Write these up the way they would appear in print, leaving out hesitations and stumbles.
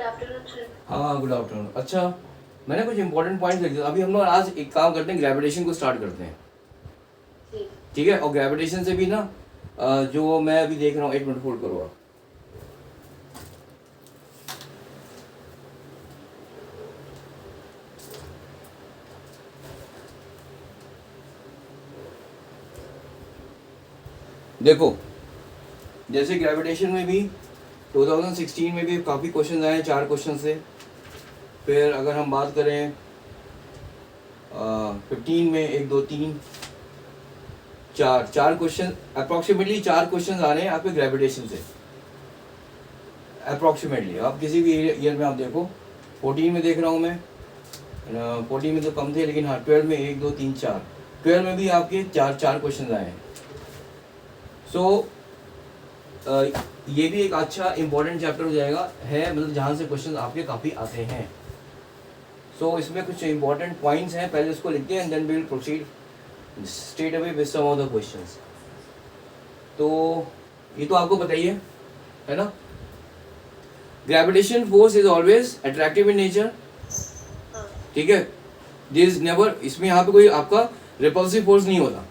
Good afternoon sir. हाँ good afternoon. अच्छा, मैंने कुछ इंपॉर्टेंट पॉइंट्स लिख दिए। अभी हम लोग आज एक काम करते हैं, ग्रेविटेशन को स्टार्ट करते हैं, जी। ठीक है। और ग्रेविटेशन से भी ना जो मैं अभी देख रहा हूँ, 1 मिनट होल्ड करो आप। देखो, जैसे ग्रेविटेशन में भी 2016 में भी काफ़ी क्वेश्चन आए, 4 क्वेश्चन से। फिर अगर हम बात करें 15 में 1 2 3 4 क्वेश्चन, अप्रॉक्सीमेटली 4 क्वेश्चन आ रहे हैं आपके ग्रेविटेशन से, अप्रॉक्सीमेटली। आप किसी भी ईयर में आप देखो, 14 में देख रहा हूँ मैं, 14 में तो कम थे, लेकिन हाँ 12 में 1 2 3 4, 12 में भी आपके 4 क्वेश्चन आए हैं। सो ये भी एक अच्छा इंपॉर्टेंट चैप्टर हो जाएगा है, मतलब जहाँ से क्वेश्चन आपके काफ़ी आते हैं। सो इसमें कुछ इंपॉर्टेंट पॉइंट्स हैं, पहले उसको लिखते हैं and then we will proceed straight away with some of the questions. तो ये तो आपको बताइए, है ना। Gravitation force is always attractive in nature, ठीक है। दिस इज नेवर, इसमें यहाँ पे कोई आपका रिपल्सिव फोर्स नहीं होता,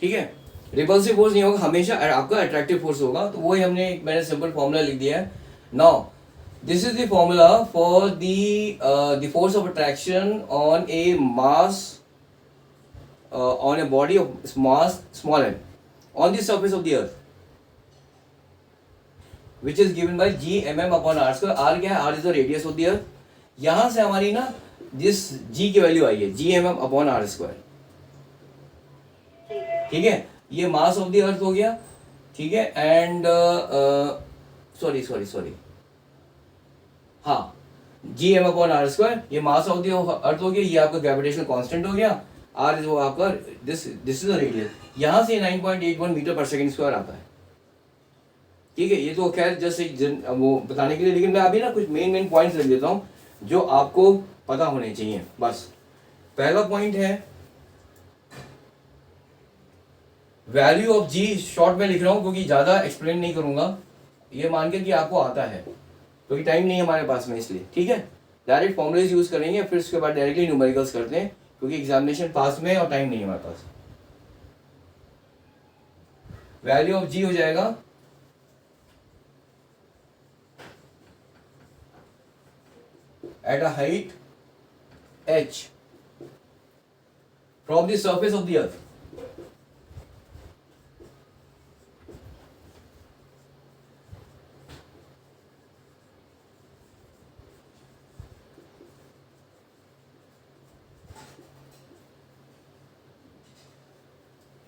ठीक है। रिपल्सिव फोर्स नहीं होगा, हमेशा आपका अट्रैक्टिव फोर्स होगा। तो वही मैंने सिंपल फॉर्मूला लिख दिया है। Now this is the formula for the force of attraction on A mass, on a body of mass small m on the surface of the earth, which is given by g mm upon r square। r क्या है? r is the radius of the earth। यहां से हमारी ना जिस g की value आई है g mm upon r square, ठीक है। ये मास ऑफ द अर्थ हो गया, ठीक है। एंड सॉरी हाँ, G M upon R square, ये मास ऑफ द अर्थ हो गया, ये आपका ग्रेविटेशनल कांस्टेंट हो गया। आर जो आपका दिस इज द रेडियस, यहाँ से 9.81 मीटर पर सेकंड स्क्वायर आता है, ठीक है। ये तो खैर जस्ट वो बताने के लिए, लेकिन मैं अभी ना कुछ मेन पॉइंट्स लिख देता हूँ जो आपको पता होने चाहिए। बस पहला पॉइंट है वैल्यू ऑफ जी, शॉर्ट में लिख रहा हूँ क्योंकि ज़्यादा एक्सप्लेन नहीं करूँगा, ये मान के कि आपको आता है, क्योंकि टाइम नहीं है हमारे पास में, इसलिए, ठीक है। डायरेक्ट फॉर्मुलेज यूज़ करेंगे, फिर उसके बाद डायरेक्टली न्यूमेरिकल्स करते हैं, क्योंकि एग्जामिनेशन पास में है और टाइम नहीं है हमारे पास। वैल्यू ऑफ जी हो जाएगा at a height h from the surface of the earth,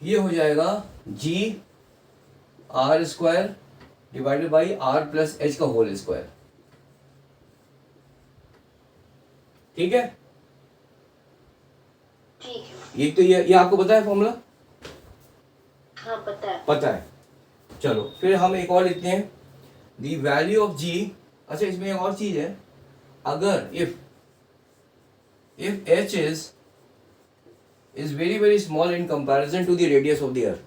ये हो जाएगा g R square divided by R plus H का होल स्क्वायर, ठीक है। ठीक है। ये तो ये आपको पता है फॉर्मूला? हाँ पता है। पता है। चलो फिर हम एक और लिखते हैं, दी वैल्यू ऑफ जी। अच्छा, इसमें एक और चीज है, अगर if H is very small in comparison to the radius of the earth,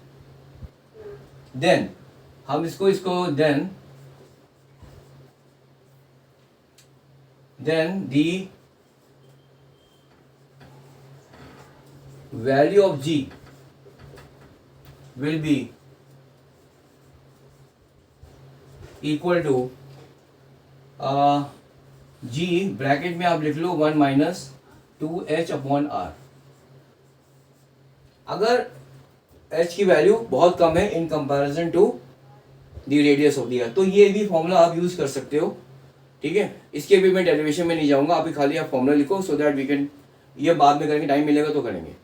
then हम इसको then the value of G will be equal to G, bracket में आप लिख लो 1 माइनस 2h अपॉन आर। अगर h की वैल्यू बहुत कम है in comparison to the radius of the earth, तो ये भी फॉर्मूला आप यूज कर सकते हो, ठीक है। इसके भी मैं डेरिवेशन में नहीं जाऊंगा, अभी खाली आप फॉर्मूला लिखो सो दैट वी कैन, ये बाद में करेंगे, टाइम मिलेगा तो करेंगे,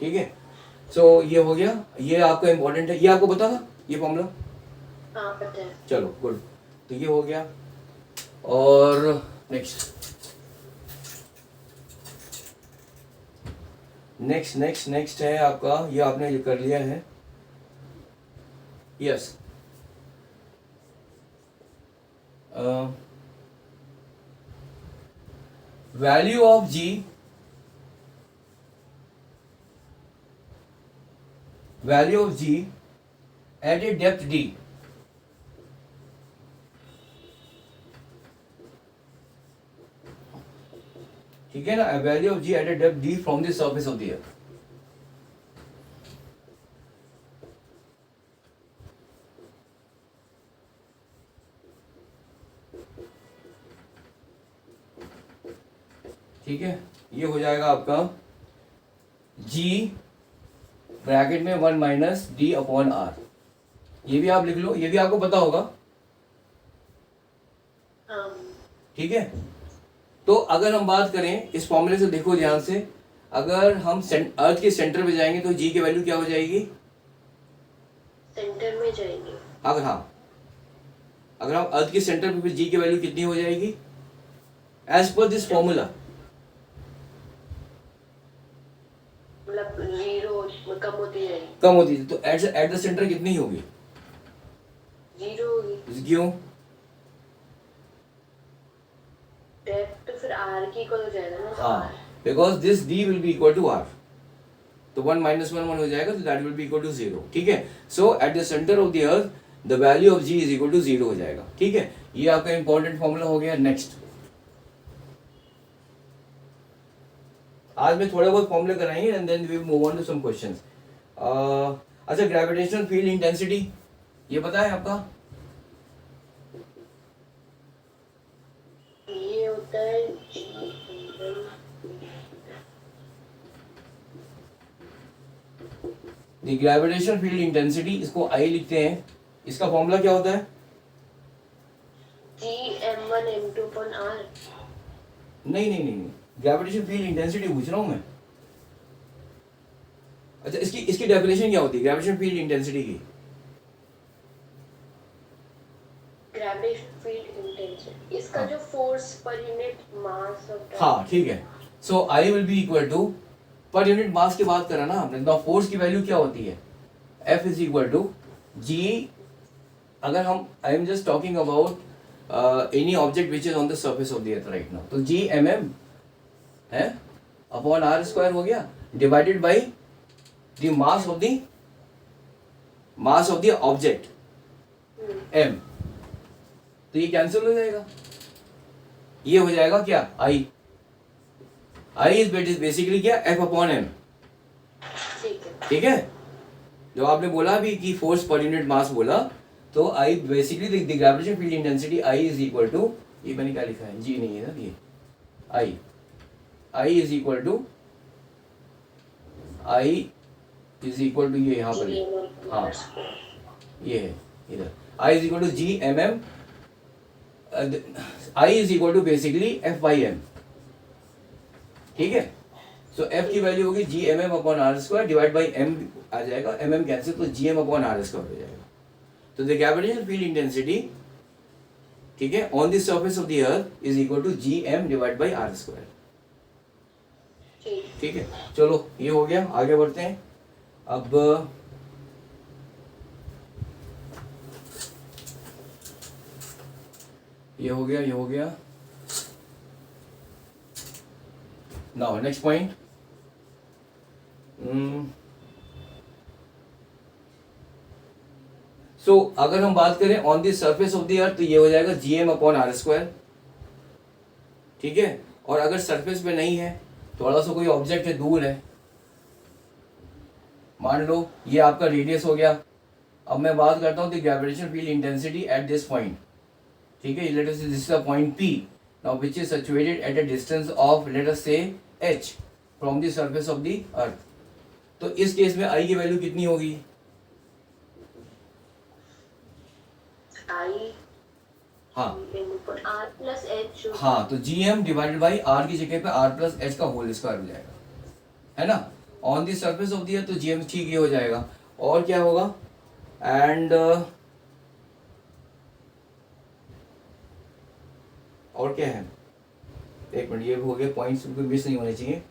ठीक है। सो ये हो गया, ये आपका इंपॉर्टेंट है, ये आपको पता था ये फॉर्मूला? हाँ पता है। चलो गुड, तो ये हो गया। और नेक्स्ट है आपका, ये आपने कर लिया है, yes. Value of G, value of ji at a depth D, ठीक है ना, value of ji at a depth D from the surface of the earth. ठीक है, ये हो जाएगा आपका जी ब्रैकेट में 1 माइनस डी अपॉन आर। ये भी आप लिख लो, ये भी आपको पता होगा। हाँ ठीक है, तो अगर हम बात करें इस फॉर्मूले से, देखो ध्यान से, अगर हम अर्थ के सेंटर पे जाएंगे तो जी की वैल्यू क्या हो जाएगी? सेंटर में जाएंगे। अगर अगर हम अर्थ के सेंटर पे, फिर जी की वैल्यू कितनी हो जाएगी एज पर दिस फॉर्मूला? मतलब 0 कम होती जाएगी। कम होती है, तो एट द सेंटर कितनी होगी? 0 होगी। क्यों? डेप्थ तो फिर r की इक्वल हो जाएगा ना। हाँ, because this d will be equal to r, तो 1 माइनस 1 1 हो जाएगा, तो that will be equal to 0। ठीक है, so at the centre of the earth the value of g is equal to 0 हो जाएगा। ठीक है, ये आपका इंपॉर्टेंट फॉर्मूला हो गया। नेक्स्ट, आज में थोड़े बहुत फॉर्मूले कराएंगे and then we move on to some questions. अच्छा, ग्रेविटेशनल फील्ड इंटेंसिटी ये पता है आपका? ये होता है द ग्रेविटेशनल फील्ड इंटेंसिटी, इसको I लिखते हैं, इसका फॉर्मूला क्या होता है? Gm1 m2/r। नहीं, ग्रेविटेशनल फील्ड इंटेंसिटी पूछ रहा हूं मैं। अच्छा, इसकी डेफिनेशन क्या होती है ग्रेविटेशनल फील्ड इंटेंसिटी की? ग्रेविटेशन फील्ड इंटेंसिटी, इसका जो फोर्स पर यूनिट मास ऑफ। हाँ ठीक है, so I will be equal to, per unit mass की बात करा ना हमने, तो फोर्स की वैल्यू क्या होती है? F is equal to G, अगर हम, I am just talking about any object which is on the surface of the earth right now, तो G mm है अपॉन r स्क्वायर हो गया, divided by the mass of the object m, तो ये cancel हो जाएगा, ये हो जाएगा क्या? I इज बेसिकली क्या? F upon m। ठीक है, जब आपने बोला भी कि फोर्स पर यूनिट मास बोला, तो I basically the gravitational field intensity I is equal to, ये मैंने क्या लिखा है, G नहीं है ना, ये I इज इक्वल टू ये यहाँ पर, हाँ ये है इधर, I is equal to G mm, I is equal to basically F by m। ठीक है, सो F की वैल्यू होगी G mm upon r square divide by m आ जाएगा, mm कैंसिल, तो G m upon r square हो जाएगा। तो द ग्रेविटेशनल फील्ड इंटेंसिटी, ठीक है, on the surface of the earth is equal to G m divide by r square. ठीक है, चलो ये हो गया, आगे बढ़ते हैं। अब ये हो गया। नाउ नेक्स्ट पॉइंट, सो अगर हम बात करें on the surface of the earth, तो ये हो जाएगा Gm अपॉन r स्क्वायर। ठीक है, और अगर सरफेस पे नहीं है, थोड़ा सा कोई ऑब्जेक्ट है, दूर है, मान लो ये आपका रेडियस हो गया। अब मैं बात करता हूँ the gravitational field intensity at this point. ठीक है, लेट अस से this is the point P now which is situated at a distance of late us से h from the surface of the earth. तो इस case में I की value कितनी होगी? हाँ, तो Gm डिवाइडेड बाई r की जगह पे r प्लस h का होल स्क्वायर हो जाएगा, है ना, on the surface of the earth, तो Gm ठीक ये हो जाएगा। और क्या होगा? एंड और क्या है, एक मिनट, ये हो गया, पॉइंट्स मिस नहीं होने चाहिए।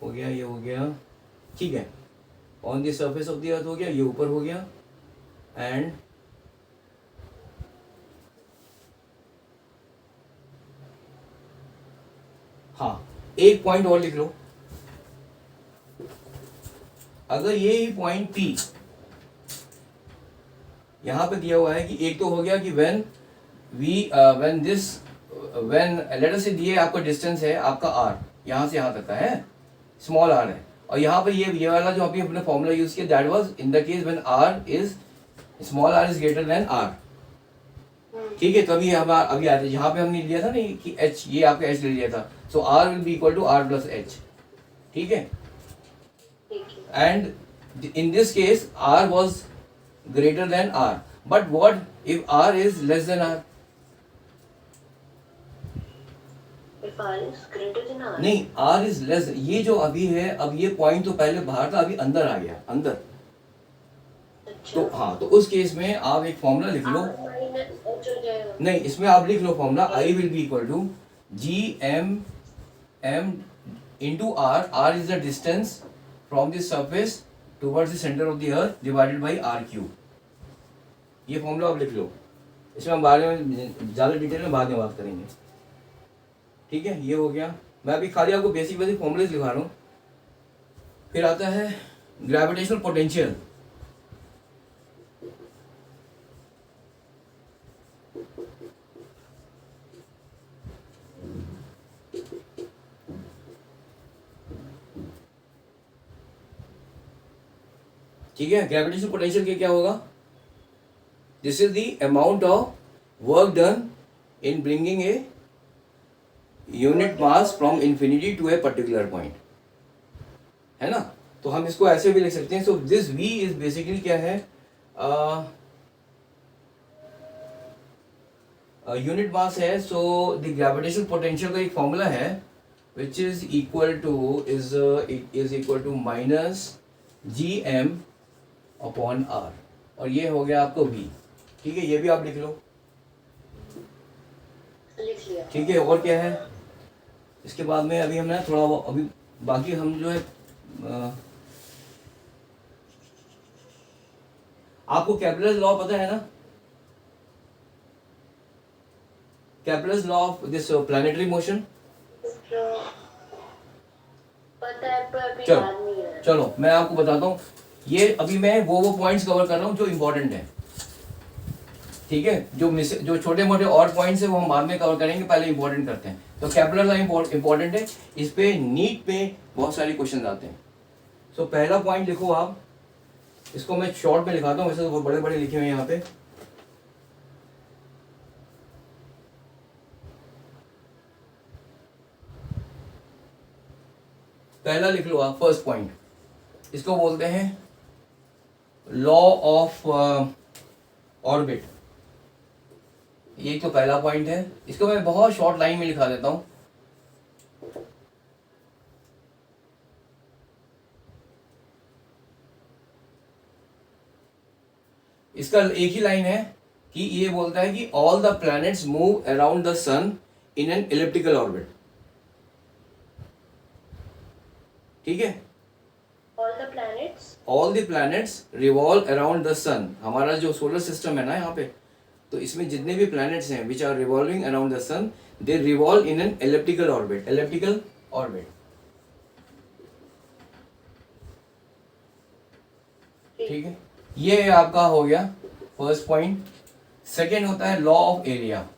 हो गया, ये हो गया, ठीक है, on the surface of the अर्थ हो गया, ये ऊपर हो गया, एंड हाँ, एक पॉइंट और लिख लो। अगर ये ही पॉइंट P यहां पे दिया हुआ है कि एक तो हो गया कि when this when late us से दिए आपका डिस्टेंस है आपका आर, यहाँ से यहाँ तक का है, स्मॉल आर है, और यहाँ पर ये वाला जो अभी अपने फॉर्मूला यूज किया that was in the case when R is small R is greater than R. ठीक है, तो अभी हम अभी आते हैं यहाँ पे हमने लिया था ना कि एच, ये आपका एच ले लिया था, so R will be equal to R plus h. ठीक है, and in this case R was greater than R, but what if R is less than R? If R is greater than R. नहीं, R is less, ये जो अभी है, अब ये point तो पहले बाहर था, अभी अंदर आ गया, अंदर। अच्छा। तो हाँ, तो उस केस में आप एक फॉर्मूला लिख लो। R minus H हो जाएगा। नहीं, इसमें आप लिख लो formula I will be equal to g M m into R, R is the distance from the surface towards the centre of the earth divided by R cube. ये formula आप लिख लो, इसमें हम बारे में ज़्यादा डिटेल में बाद में बात करेंगे। ठीक है, ये हो गया। मैं अभी खाली आपको बेसिक बेसिक फॉर्मूलेज लिखा रहा हूँ। फिर आता है ग्रेविटेशनल पोटेंशियल। ठीक है, ग्रेविटेशनल पोटेंशियल के क्या होगा? This is the amount of work done in bringing a unit mass from infinity to a particular point, है ना? तो हम इसको ऐसे भी लिख सकते हैं। So this v is basically क्या है, यूनिट मास है। सो द ग्रेविटेशनल पोटेंशियल का एक फॉर्मूला है which is equal to minus G M upon R, और ये हो गया आपको v। ठीक है, ये भी आप लिख लो। लिख लिया। ठीक है, और क्या है इसके बाद में? अभी हमने थोड़ा अभी बाकी हम जो है आपको कैपलर्स लॉ पता है ना? Kepler's law of this planetary motion. पता है पर अभी याद नहीं है। चलो मैं आपको बताता हूँ। ये अभी मैं वो पॉइंट्स कवर कर रहा हूँ जो इम्पोर्टेंट है। ठीक है, जो छोटे मोटे और पॉइंट्स है वो हम बाद में कवर करेंगे, पहले इंपॉर्टेंट करते हैं। तो कैपलर लॉ इंपॉर्टेंट है, इस पे नीट पे बहुत सारे क्वेश्चन आते हैं। सो पहला पॉइंट लिखो आप, इसको मैं शॉर्ट में लिखाता हूँ, वैसे तो वो बड़े बड़े लिखे हुए हैं यहाँ पे। पहला लिख लो आप, फर्स्ट पॉइंट, इसको बोलते हैं लॉ ऑफ ऑर्बिट। ये तो पहला पॉइंट है, इसको मैं बहुत शॉर्ट लाइन में लिखा देता हूं। इसका एक ही लाइन है कि ये बोलता है कि all the planets move around the sun in an elliptical orbit. ठीक है, all the planets revolve around the sun. हमारा जो सोलर सिस्टम है ना यहाँ पे, तो इसमें जितने भी प्लैनेट्स हैं which are revolving around the sun, they revolve in an elliptical orbit. Elliptical orbit, ठीक है, ये आपका हो गया फर्स्ट पॉइंट। सेकेंड होता है लॉ ऑफ एरिया।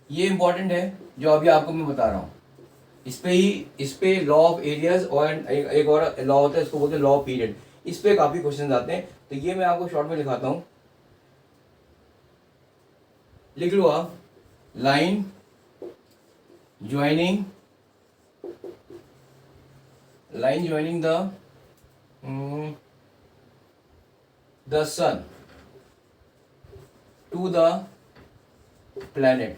ये इंपॉर्टेंट है जो अभी आपको मैं बता रहा हूँ। इस पे लॉ ऑफ एरियाज, और एक और लॉ होता है, इसको बोलते हैं लॉ ऑफ पीरियड। इस पे काफी क्वेश्चन आते हैं, तो ये मैं आपको शॉर्ट में दिखाता हूँ। लिख लो आप, line joining the sun to the planet.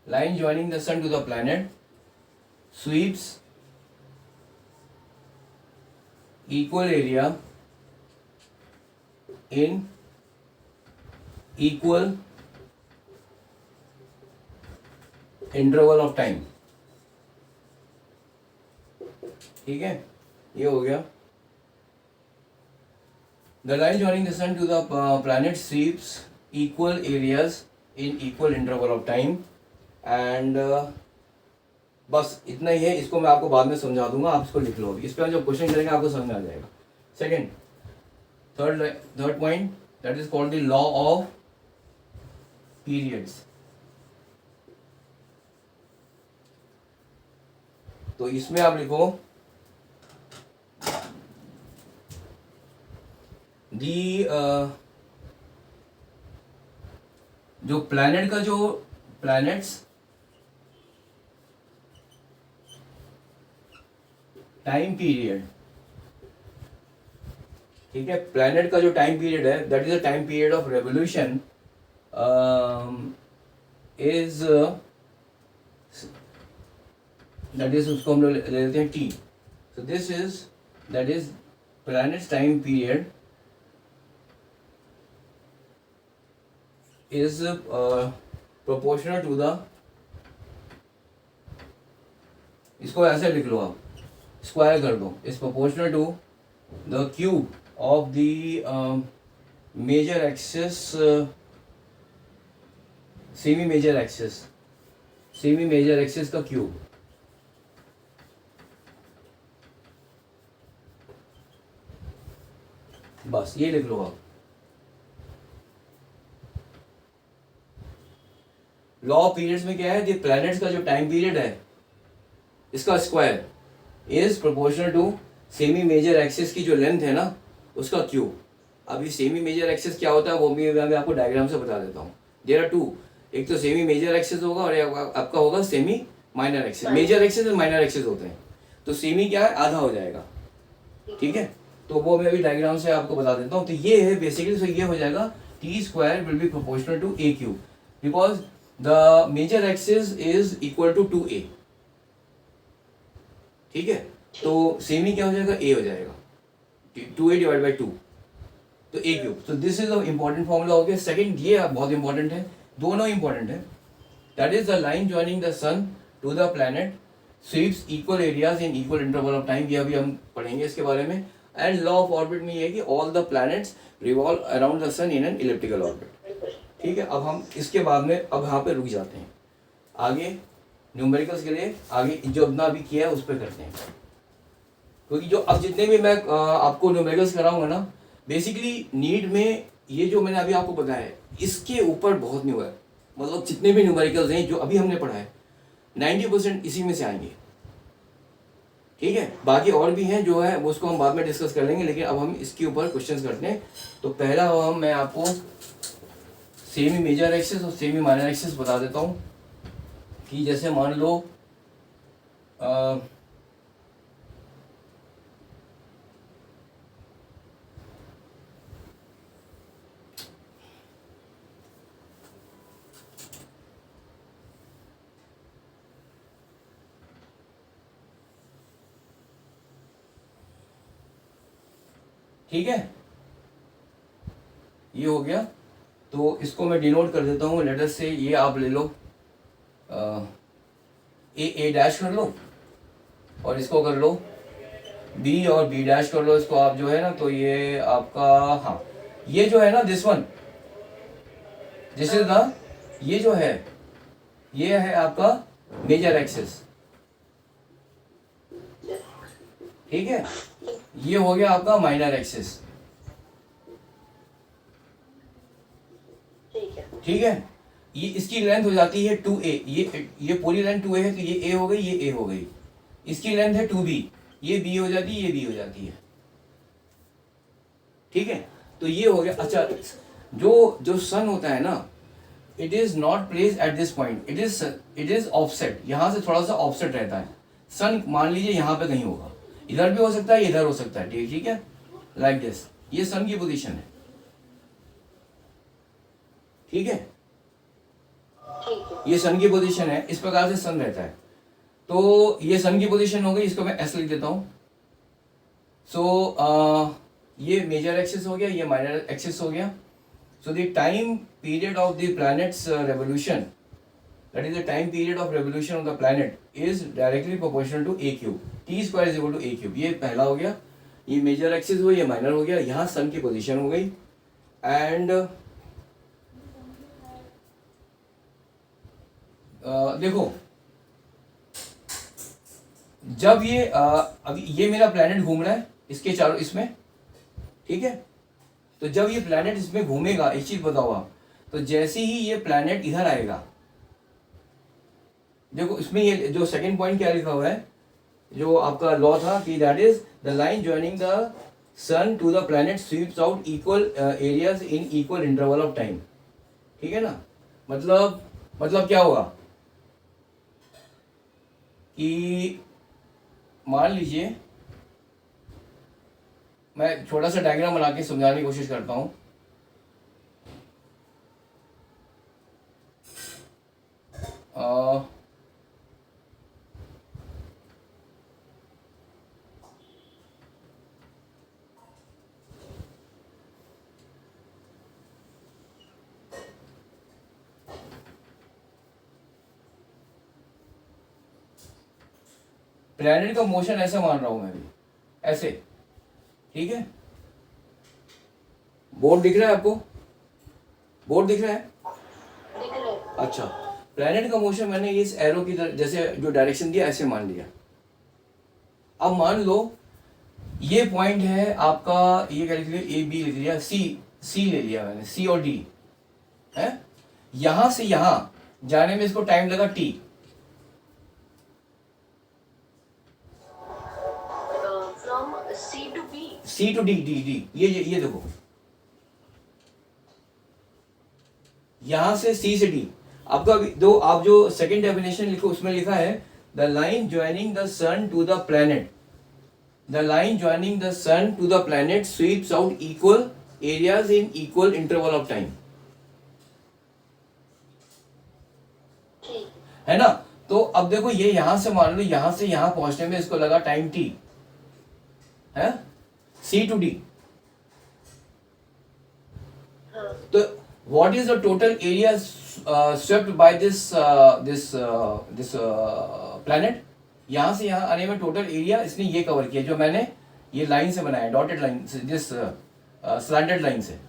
Line joining the sun to the planet sweeps equal area in equal interval of time. ठीक है, ये हो गया। The line joining the sun to the planet sweeps equal areas in equal interval of time and बस इतना ही है। इसको मैं आपको बाद में समझा दूंगा, आप इसको लिख लो। इस पर जब क्वेश्चन करेंगे आपको समझ में आ जाएगा। Third point, that is called the law of periods. तो इसमें आप लिखो दी जो प्लैनेट का जो प्लैनेट्स टाइम पीरियड, ठीक है, प्लैनेट का जो टाइम पीरियड है that is the time period of revolution is that is, उसको हम लोग ले लेते हैं T. So this is that is planets time period is proportional to the, इसको ऐसे लिख लो आप, स्क्वायर कर दो, is proportional to the cube of the major axis, semi major axis, semi major axis का क्यूब. बस ये लिख लो आप. लॉ ऑफ पीरियड्स में क्या है, कि प्लैनेट्स का जो टाइम पीरियड है इसका square is proportional to semi major axis की जो लेंथ है ना उसका क्यूब. अभी सेमी मेजर एक्सिस क्या होता है वो भी मैं आपको डायग्राम से बता देता हूँ. देयर आर टू, एक तो सेमी मेजर एक्सिस होगा और एक आपका होगा semi minor axis. Major axis और माइनर एक्सिस होते हैं. तो सेमी क्या है, आधा हो जाएगा, ठीक है. तो वो मैं अभी डायग्राम से आपको बता देता हूँ. तो ये है बेसिकली, तो ये हो जाएगा T square will be proportional to A cube because the major axis is equal to 2a. ठीक है, तो सेमी क्या हो जाएगा, a हो जाएगा, 2a डिवाइड बाई 2, तो a क्यूब. तो this is the important formula हो गया. सेकंड, ये बहुत इंपॉर्टेंट है, दोनों इंपॉर्टेंट है. That is the line joining the sun to the planet sweeps equal areas in equal interval of time. ये अभी हम पढ़ेंगे इसके बारे में. एंड लॉ ऑफ ऑर्बिट में ये है कि all the planets revolve around the sun in an elliptical orbit. ठीक है, अब हम इसके बाद में अब यहाँ पे रुक जाते हैं. आगे न्यूमेरिकल्स के लिए आगे जो अपना अभी किया है उस पर करते हैं. क्योंकि जो अब जितने भी मैं आपको न्यूमेरिकल्स कराऊंगा ना, बेसिकली नीट में ये जो मैंने अभी आपको बताया है इसके ऊपर बहुत न्यू है. मतलब जितने भी न्यूमेरिकल्स हैं जो अभी हमने पढ़ा है 90% इसी में से आएंगे. ठीक है, बाकी और भी हैं जो है वो उसको हम बाद में डिस्कस कर लेंगे. लेकिन अब हम इसके ऊपर क्वेश्चंस करते हैं. तो पहला मैं आपको सेमी मेजर एक्सिस और सेमी माइनर एक्सिस बता देता हूँ. कि जैसे मान लो ठीक है, ये हो गया. तो इसको मैं डिनोट कर देता हूँ लेटर से. ये आप ले लो ए डैश कर लो और इसको कर लो बी और बी डैश कर लो इसको आप जो है ना. तो ये आपका, हाँ ये जो है ना this one, this is the, ये जो है ये है आपका मेजर एक्सिस. ठीक है, ये हो गया आपका माइनर एक्सिस. ठीक है, ये इसकी लेंथ हो जाती है 2a. ये पूरी लेंथ 2a है तो ये a हो गई, ये a हो गई. इसकी लेंथ है 2b, ये b हो जाती है, ये b हो जाती है. ठीक है, तो ये हो गया. अच्छा, जो सन होता है ना, it is not place at this point, it is offset. यहाँ से थोड़ा सा ऑफसेट रहता है. सन मान लीजिए यहाँ पे कहीं होगा, इधर भी हो सकता है, इधर हो सकता है. ठीक है, लाइक दिस. ये सन की पोजीशन है. ठीक है, ये सन की पोजीशन है. इस प्रकार से सन रहता है. तो ये सन की पोजीशन हो गई, इसको मैं ऐसे लिख देता हूं. सो ये मेजर एक्सिस हो गया, ये माइनर एक्सिस हो गया. So the time period of the planet's revolution, that is the time period of revolution of the planet is directly proportional to A cube. T square is equal to A cube. ये पहला हो गया, ये major axis हुआ, ये minor हो गया. यहाँ सन की पोजीशन हो गई. एंड देखो, जब ये अभी ये मेरा प्लैनेट घूम रहा है इसके चारों इसमें. ठीक है, तो जब ये प्लैनेट इसमें घूमेगा, एक चीज बताओ आप, तो जैसे ही ये प्लैनेट इधर आएगा, देखो इसमें ये जो सेकंड पॉइंट क्या लिखा हुआ है, जो आपका लॉ था कि that is the line joining the sun to the planet sweeps out equal areas in equal interval of time. ठीक है ना, मतलब क्या होगा कि मान लीजिए, मैं छोटा सा डायग्राम बना के समझाने की कोशिश करता हूं। प्लैनेट का मोशन ऐसा मान रहा हूं मैं भी, ऐसे। ठीक है, बोर्ड दिख रहा है आपको? बोर्ड दिख रहा है? दिख रहा है। अच्छा, प्लैनेट का मोशन मैंने इस एरो की तरह जैसे जो डायरेक्शन दिया ऐसे मान लिया। अब मान लो ये पॉइंट है आपका, ये क्या लिख लिया, ए बी लिख लिया, सी ले लिया मैंने, सी और डी है। यहां से यहां जाने में इसको टाइम लगा T. From C to B. C to D, D ये देखो, यहां से सी से डी। आपका दो, आप जो सेकंड डेफिनेशन लिखो उसमें लिखा है the line joining the sun to the planet, the line joining the sun to the planet sweeps out equal areas in equal interval of time, है ना। तो अब देखो ये यहां से मान लो, यहां से यहां पहुंचने में इसको लगा टाइम टी, है, सी टू डी। तो what is the total area swept by this planet? यहां से यहां आने में टोटल एरिया इसने ये कवर किया, जो मैंने ये लाइन से बनाया, डॉटेड लाइन से, दिस स्लैंटेड लाइन से,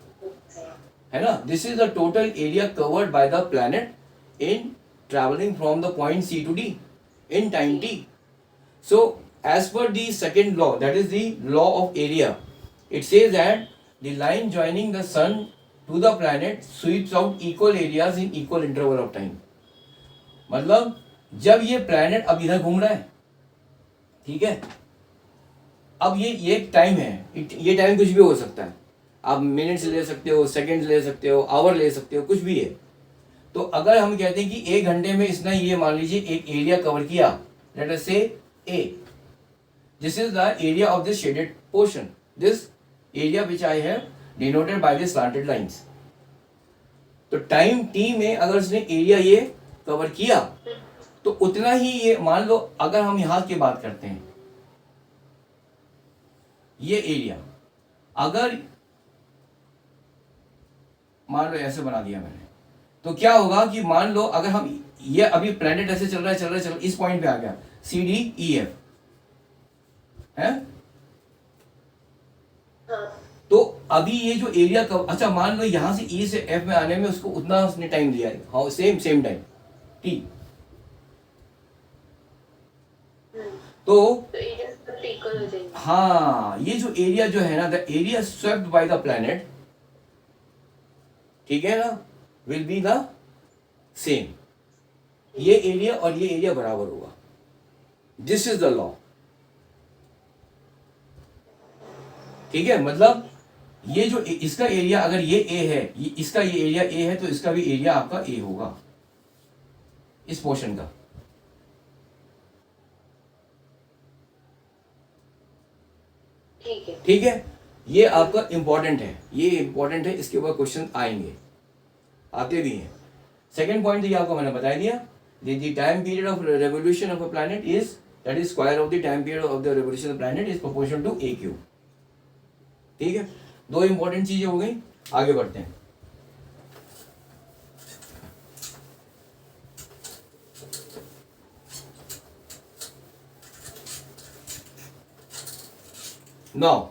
है ना। This is the total area covered by the planet in traveling from the point C to D in time t. So as per the second law, that is the law of area, it says that the line joining the sun to the planet sweeps out equal areas in equal interval of time. मतलब जब ये planet अब इधर घूम रहा है, ठीक है, अब ये एक टाइम है, ये टाइम कुछ भी हो सकता है, आप मिनट्स ले सकते हो, सेकंड्स ले सकते हो, आवर ले सकते हो, कुछ भी है। तो अगर हम कहते हैं कि 1 घंटे में इसने ये मान लीजिए एक एरिया कवर किया, let us say A, this is the area of this shaded portion, this area which I have denoted by this slanted lines. तो टाइम टी में अगर इसने एरिया ये कवर किया तो उतना ही ये, मान लो अगर हम यहां की बात करते हैं, ये एरिया अगर मान लो ऐसे बना दिया मैंने, तो क्या होगा कि मान लो अगर हम ये अभी प्लैनेट ऐसे चल रहा है, इस पॉइंट पे आ गया सी डी ई एफ, है। तो अभी ये जो एरिया का, अच्छा मान लो यहां से ई से एफ में आने में उसको उतना उसने टाइम दिया है, हाँ सेम टाइम टी। तो हाँ, ये जो एरिया जो है ना, the area swept by the planet, ठीक है ना, विल बी द सेम। ये एरिया और ये एरिया बराबर होगा, दिस इज द लॉ। ठीक है, मतलब ये जो इसका एरिया अगर ये ए है, इसका ये एरिया ए है, तो इसका भी एरिया आपका ए होगा, इस पोर्शन का। ठीक है, ये आपका इंपॉर्टेंट है, ये इंपॉर्टेंट है, इसके ऊपर क्वेश्चन आएंगे, आते भी हैं। सेकेंड पॉइंट ये आपको मैंने बता दिया, the time period of revolution of a planet is, that is square of the time period of the revolution of planet is proportional to A cube. ठीक है, दो इंपॉर्टेंट चीजें हो गई, आगे बढ़ते हैं। Now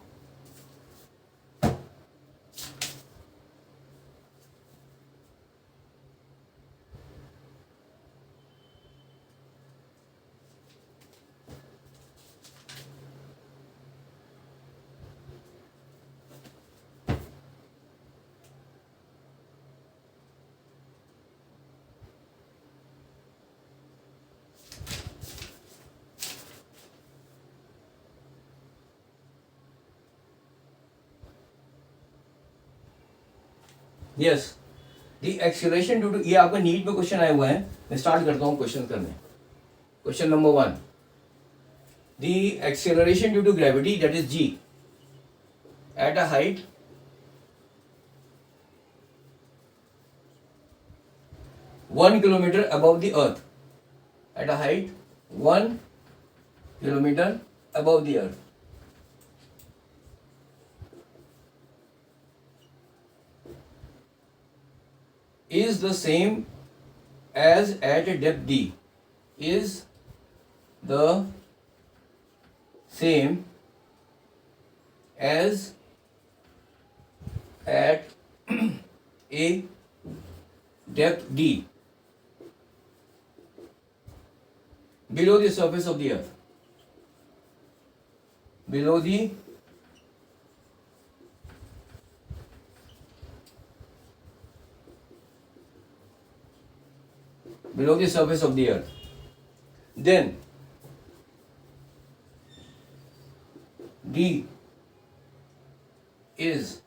yes, the acceleration due to, ये आपका नीट में क्वेश्चन आए हुए हैं, मैं स्टार्ट करता हूँ क्वेश्चन करने. Question number 1, the acceleration due to gravity that is G at a height 1 kilometer above the earth, at a height 1 kilometer above the earth. Is the same as at a depth d. Is the same as at a depth d below the surface of the earth. Below the surface of the earth. Then d is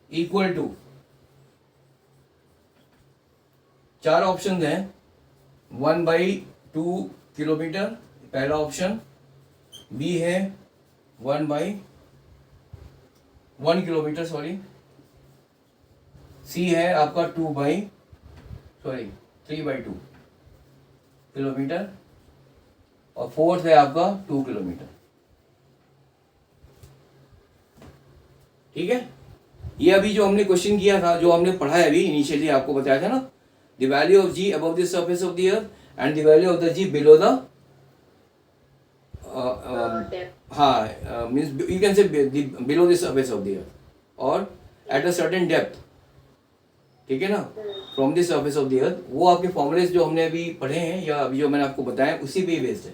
equal to, चार option हैं, 1/2 kilometre पहला option, B है 1/1 kilometre sorry, सी है आपका 3/2 kilometre, और fourth है आपका 2 kilometre. ठीक है, ये अभी जो हमने क्वेश्चन किया था, जो हमने पढ़ा है अभी इनिशियली आपको बताया था ना, the value of g above the surface of the earth and the value of the g below the, हाँ, means you can say below the surface of the earth और एट अ सर्टेन डेप्थ. ठीक है ना, from the surface of the earth. वो आपके formulas जो हमने अभी पढ़े हैं या अभी जो मैंने आपको बताया उसी पे बेस्ड है.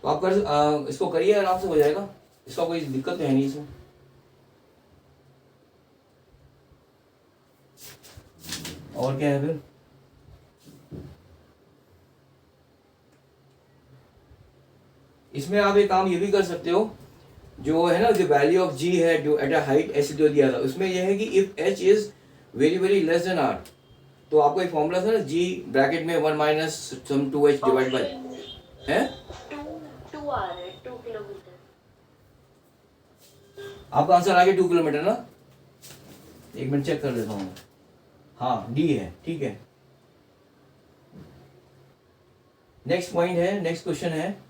तो आप कर इसको करिए, आराम से हो जाएगा, इसका कोई दिक्कत है नहीं इसमें. और क्या है फिर, इसमें आप एक काम ये भी कर सकते हो, जो है ना, द वैल्यू ऑफ जी है जो एट अ हाइट ऐसे जो दिया था, उसमें यह है कि if H is very very less than R, तो आपको एक फॉर्मूला था ना, जी ब्रैकेट में 1 minus sum 2h divide by है 2 आ रहा है 2 किलोमीटर. आपका आंसर आ गया 2 किलोमीटर ना. एक मिनट चेक कर लेता हूँ. हाँ, डी है. ठीक है, नेक्स्ट पॉइंट है, नेक्स्ट क्वेश्चन है.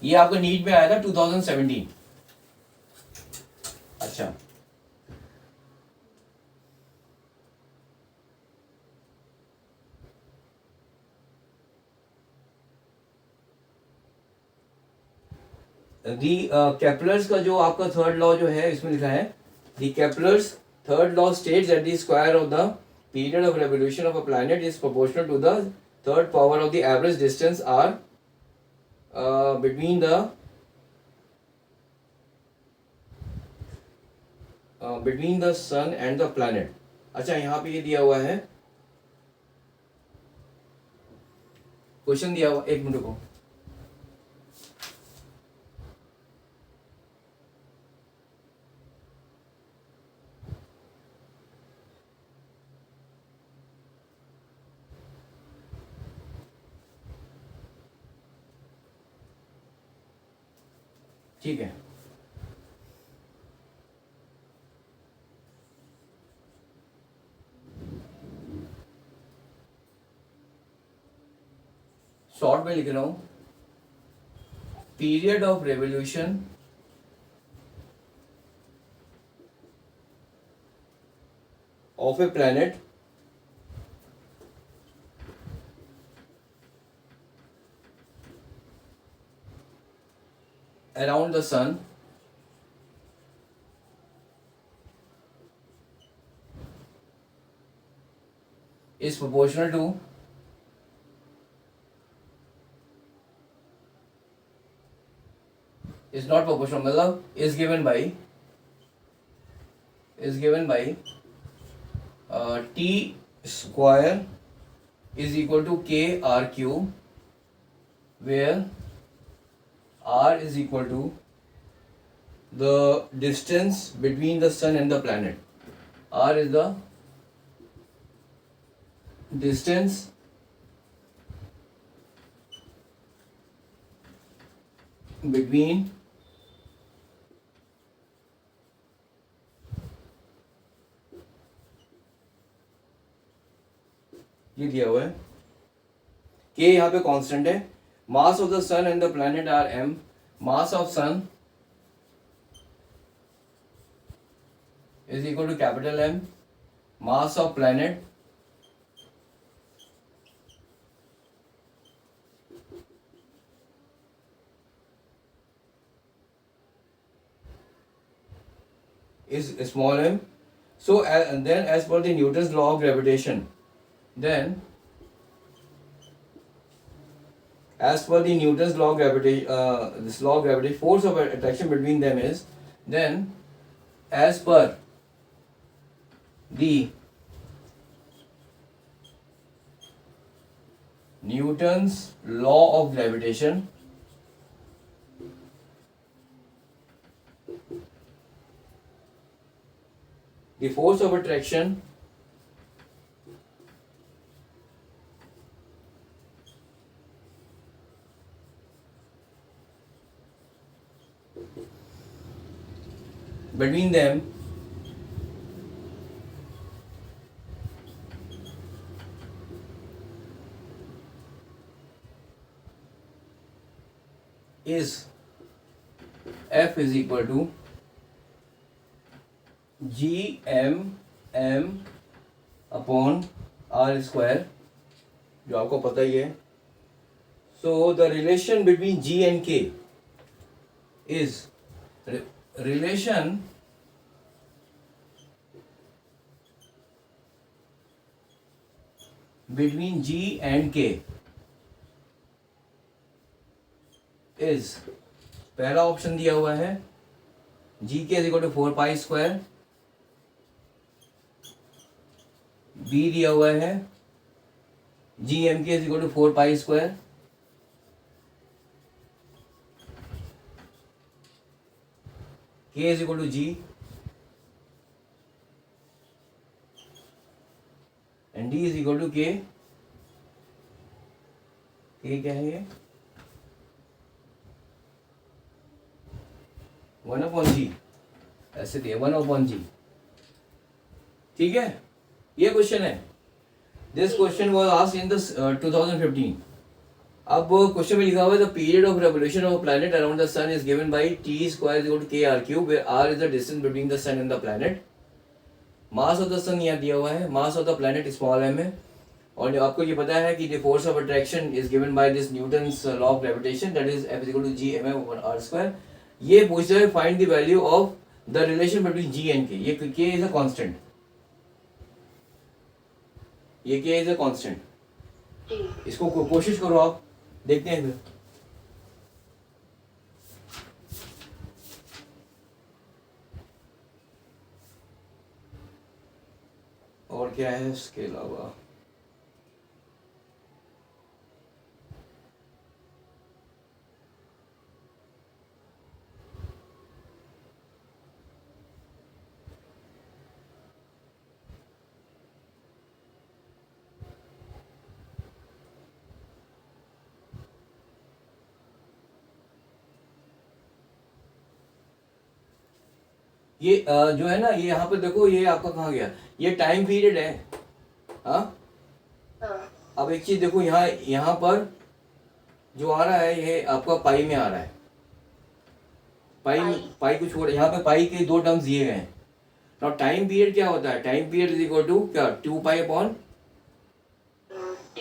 ये आपका नीट में आया था 2017. अच्छा, दी केपलर्स का जो आपका थर्ड लॉ जो है इसमें लिखा है, the Kepler's third law states that the square of the period of revolution of a planet is proportional to the third power of the average distance R between the sun and the planet. अच्छा, यहाँ पे ये दिया हुआ है, question दिया हुआ, एक मिनट को. ठीक है, शॉर्ट में लिख रहा हूं, period of revolution of A planet around the sun is proportional to is not proportional, मतलब is given by t square is equal to k r cube, where r is equal to the distance between the sun and the planet. R is the distance between ये दिया हुआ है के यहाँ पे constant है. Mass of the sun and the planet are m. Mass of sun is equal to capital M. Mass of planet is small m. So then as per the Newton's law of gravitation, then as per the Newton's law of gravitation, this law of gravity, force of attraction between them is, then as per the Newton's law of gravitation, the force of attraction between them is F is equal to G M upon R square, जो आपको पता ही है. So the relation between G and K is relation between G and K is, पहला option दिया हुआ है g K is equal to 4 pi square, B दिया हुआ है g M K is equal to 4 pi square, K is equal to g and D is equal to K. K क्या है ये 1/g, ऐसे दिया 1/g. ठीक है, ये क्वेश्चन है. This question was asked in the 2015. अब क्वेश्चन में लिखा हुआ है the period of revolution of planet around the sun is given by t square is equal to kr cube, where r is the distance between the sun and the planet. Mass of the sun यहाँ दिया हुआ है, mass of the planet small m है, और आपको ये पता है कि the force of attraction is given by this Newton's law of gravitation, that is F is equal to g mm over r square. ये पूछ रहा है find the value of the relation between g and k. ये k is a constant, ये k is a constant. इसको कोशिश करो आप, देखते हैं फिर. और क्या है इसके अलावा, ये जो है ना, ये यहाँ पे देखो, ये आपका कहाँ गया, ये टाइम पीरियड है. हाँ, अब एक चीज देखो, यहाँ पर जो आ रहा है ये आपका पाई में आ रहा है. पाई को छोड़, यहाँ पे पाई के दो टर्म्स दिए गए हैं. नाउ टाइम पीरियड क्या होता है, time period is equal to क्या 2 pi upon t,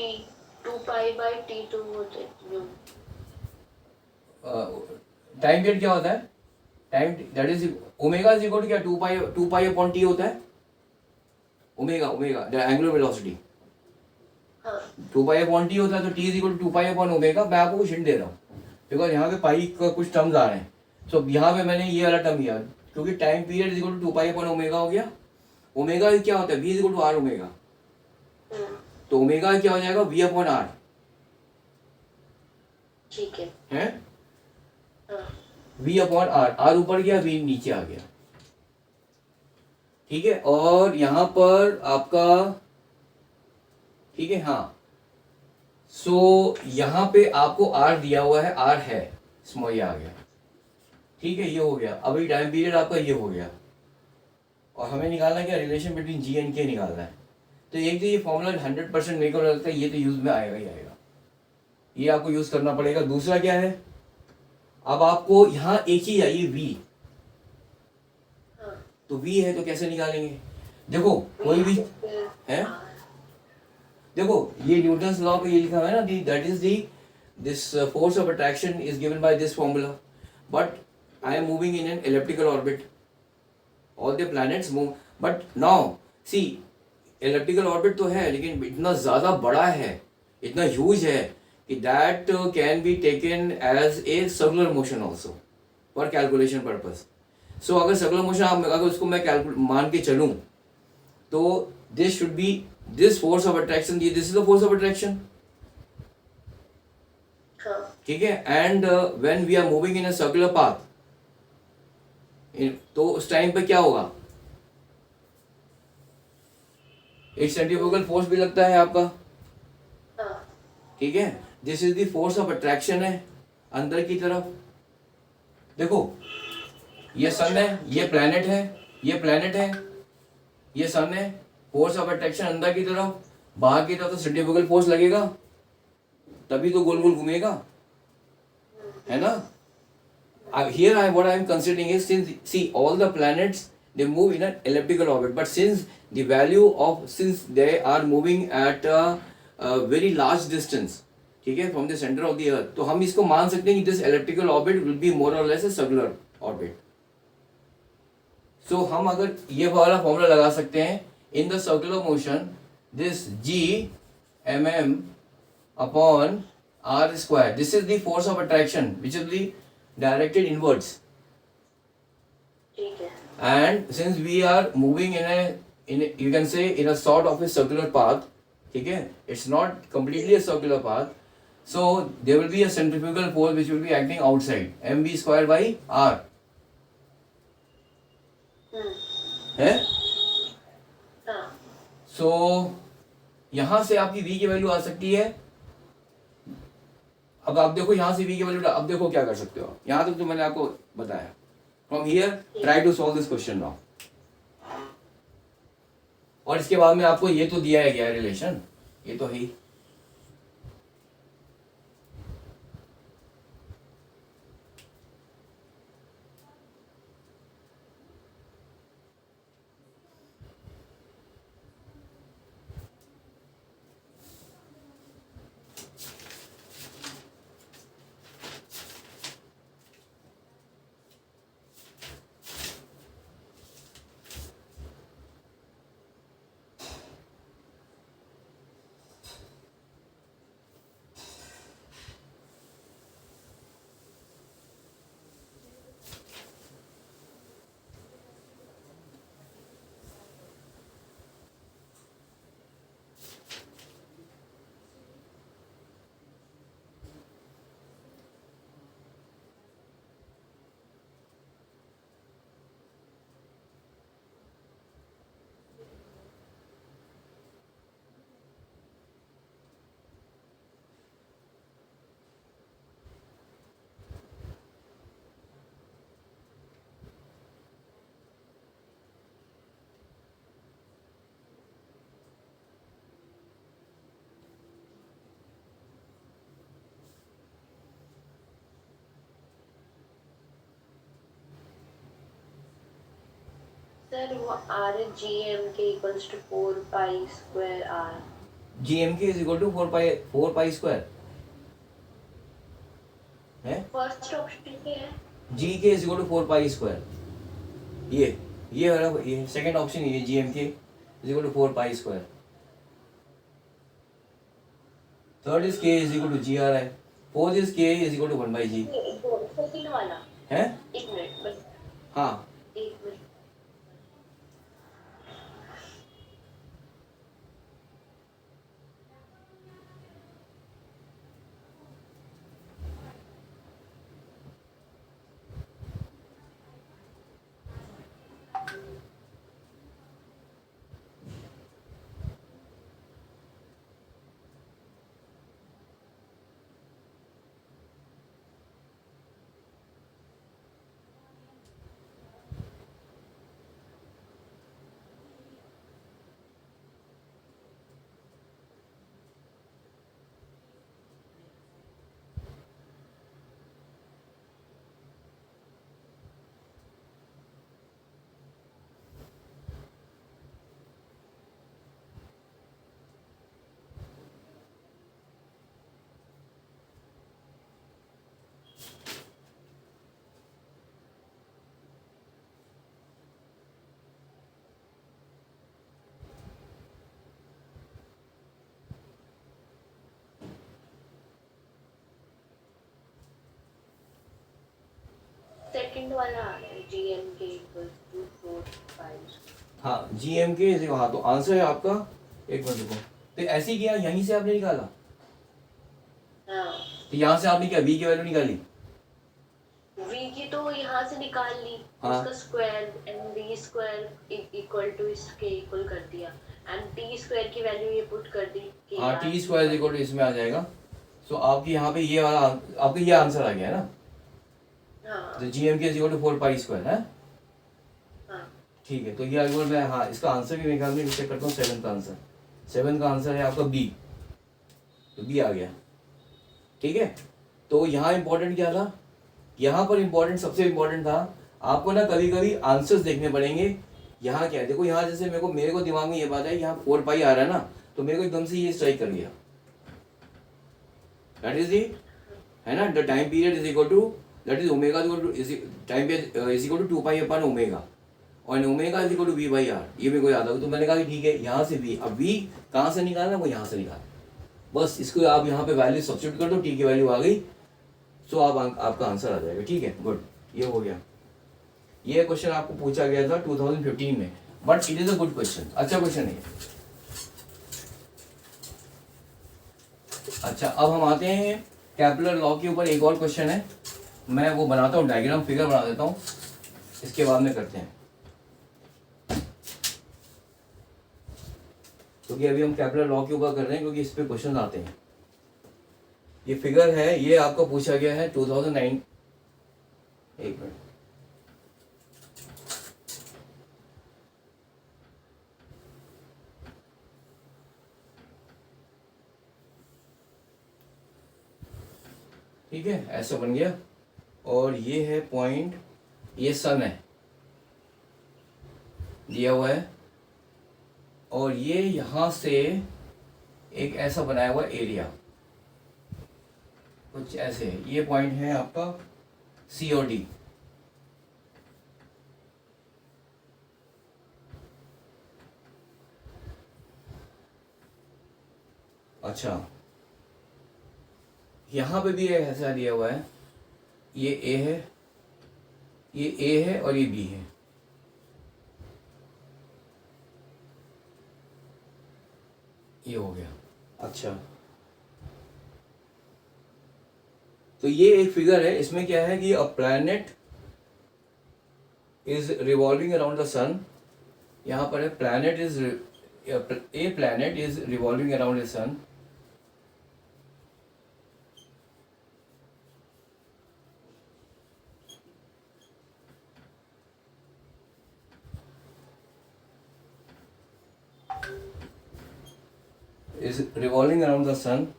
2 pi by t2 होता है. टाइम पीरियड क्या होता है, time that is omega is equal to क्या 2 पाई अपॉन टी होता है. Omega the angular velocity 2 pi upon T होता है, तो T is equal to 2 pi upon omega. मैं आपको कुछ हिंट दे रहा हूँ बिकॉज यहाँ पे पाई का कुछ टर्म्स आ रहे हैं. सो यहाँ पे मैंने ये वाला टर्म लिया क्योंकि time period is equal to 2 pi upon omega हो गया. ओमेगा क्या होता है, B is equal to R omega. तो ओमेगा क्या हो जाएगा, वी अपॉन आर ठीक है। है, हाँ वी अपॉन आर, आर ऊपर गया वी नीचे आ गया, ठीक है। और यहां पर आपका, ठीक है, हाँ, सो यहां पे आपको आर दिया हुआ है, आर है, स्मॉल ये आ गया, ठीक है, ये हो गया। अभी टाइम पीरियड आपका ये हो गया, और हमें निकालना है क्या, रिलेशन बिटवीन जी एंड के निकालना है। तो एक तो ये फॉर्मूला 100% मेरे को लगता है ये तो यूज में आएगा ही आएगा, ये आपको यूज करना पड़ेगा। दूसरा क्या है, अब आपको यहाँ एक ही चाहिए वी, हाँ। तो वी है तो कैसे निकालेंगे, देखो कोई भी है, देखो ये न्यूटन्स लॉ पे ये लिखा हुआ है ना, that is the this force of attraction is given by this formula, but I am moving in an elliptical orbit, all the planets move, but now see elliptical orbit तो है लेकिन इतना ज्यादा बड़ा है, इतना ह्यूज है कि that can be taken as a circular motion also for calculation purpose. So अगर सर्कुलर मोशन अगर उसको मैं मान के चलूं तो this should be this force of attraction, this is the force of attraction, हाँ ठीक है। And when we are moving in a circular path, तो उस टाइम पे क्या होगा, एक सेंट्रीफ्यूगल फोर्स भी लगता है आपका, हाँ ठीक है। This is the force of attraction है अंदर की तरफ, देखो ये सन है, ये प्लैनेट है, ये प्लैनेट है, ये सन है, फोर्स ऑफ अट्रैक्शन अंदर की तरफ, बाहर की तरफ तो सेंट्रीफ्यूगल फोर्स लगेगा, तभी तो गोल गोल घूमेगा, है ना। Here what I am considering is, since see all the planets they move in an elliptical orbit, but since they are moving at a very large distance, ठीक है, from the center of the earth, तो हम इसको मान सकते हैं कि this elliptical orbit will be more or less a circular orbit. So हम अगर ये वाला फॉर्मूला लगा सकते हैं, in the circular motion this g mm upon r square, this is the force of attraction which is the directed inwards, ठीक है। and since we are moving in a you can say in a sort of a circular path, ठीक है, it's not completely a circular path, so there will be a centrifugal force which will be acting outside, mv square by r है। हाँ so यहां से आपकी v की value आ सकती है, अब आप देखो यहां से v की वैल्यू, अब देखो क्या कर सकते हो, यहां तक तो मैंने आपको बताया। From here try to solve this question now, और इसके बाद में आपको ये तो दिया है गया रिलेशन, ये तो है ही। सर वो R h g M K equals to 4 pi square R, g M K is equal to 4 pi square है, फर्स्ट ऑप्शन क्या है? G K is equal to 4 pi square, ये वाला, ये सेकंड ऑप्शन, ये g M K is equal to 4 pi square, third is K is equal to g R है, fourth is K is equal to 1/g second वाला, है। एक minute बस, हाँ एक मिनट। सेकंड वाला आ रहा है GMK इक्वल टू 4 5। हाँ GMK हाँ, तो आंसर है आपका, एक मिनट रुको, तो ऐसे ही किया, यहीं से आपने निकाला, हाँ तो यहाँ से आपने क्या v की वैल्यू निकाली? v की तो यहाँ से निकाल ली, हाँ। उसका square and v square equal to इसके इक्वल कर दिया एंड t स्क्वायर की वैल्यू ये पुट कर दी कि हाँ टी स्क्वायर इक्वल टू इसमें आ जाएगा। सो आपकी यहाँ पे ये वाला आपका ये आंसर आ गया है ना, हाँ तो GMK equal to 4 pi square है। हाँ ठीक है, तो ये अगर मैं हाँ इसका आंसर भी निकालने की चेक करता हूँ, 7 का आंसर, 7 का आंसर है आपका बी, तो बी आ गया। ठीक है, तो यहाँ इंपॉर्टेंट क्या था, यहाँ पर इंपॉर्टेंट सबसे इंपॉर्टेंट था आपको ना कभी कभी आंसर्स देखने पड़ेंगे। यहाँ क्या है, देखो यहाँ जैसे मेरे को दिमाग में ये बात है, यहाँ 4 पाई आ रहा है ना, तो मेरे को एकदम से ये स्ट्राइक कर गया, दैट इज दी, है ना, the time period is equal to, that is omega time period is equal to 2 pi upon omega, और omega is equal to v by R, ये मेरे को याद आ गया। तो मैंने कहा कि ठीक है, यहाँ से v, अब v कहाँ से निकालना, वो यहाँ से निकालना, बस इसको आप यहाँ पे वैल्यू सब्स्टिट्यूट कर दो, t की वैल्यू आ गई, सो आपका आंसर आ जाएगा। ठीक है, गुड, ये हो गया। ये क्वेश्चन आपको पूछा गया था 2015 में, but it is a good question, अच्छा क्वेश्चन है। अच्छा, अब हम आते हैं कैपलर लॉ के ऊपर, एक और क्वेश्चन है, मैं वो बनाता हूँ डायग्राम, फिगर बना देता हूँ, इसके बाद में करते हैं, क्योंकि अभी हम कैपलर लॉ के ऊपर कर रहे हैं, क्योंकि इस पे क्वेश्चन आते हैं। ये फिगर है, ये आपका पूछा गया है 2009, एक मिनट, ठीक है, ऐसा बन गया, और ये है पॉइंट, ये सन है दिया हुआ है, और ये यहाँ से एक ऐसा बनाया हुआ एरिया कुछ ऐसे है, ये पॉइंट है आपका सी और डी। अच्छा, यहाँ पे भी ऐसा दिया हुआ है, ये ए है, ये ए है और ये बी है, ये हो गया। अच्छा, तो ये एक फिगर है, इसमें क्या है कि a planet is revolving around the sun, यहाँ पर है planet is a planet is revolving around the sun, is revolving around the sun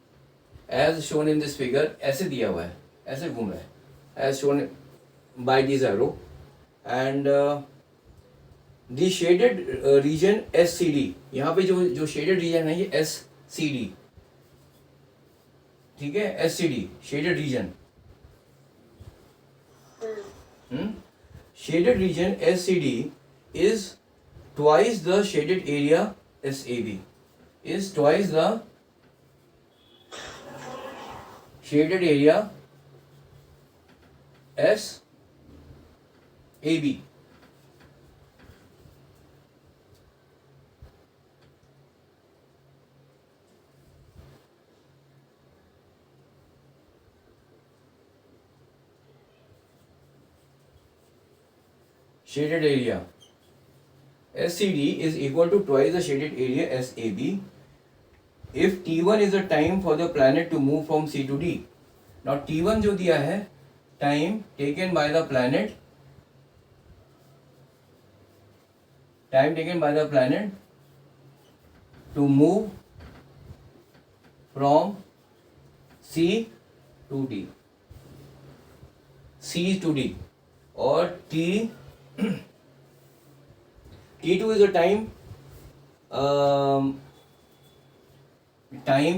as shown in this figure, ऐसे दिया हुआ है, ऐसे घूम रहा है as shown by this arrow, and the shaded region SCD, यहाँ पे जो shaded region है ये SCD, ठीक है, SCD shaded region, shaded region SCD is twice the shaded area SAB, is twice the shaded area SAB. Shaded area SCD is equal to twice the shaded area SAB if T1 is the time for the planet to move from C to D. Now T1 जो दिया है, time taken by the planet to move from C to D, और T2 is the time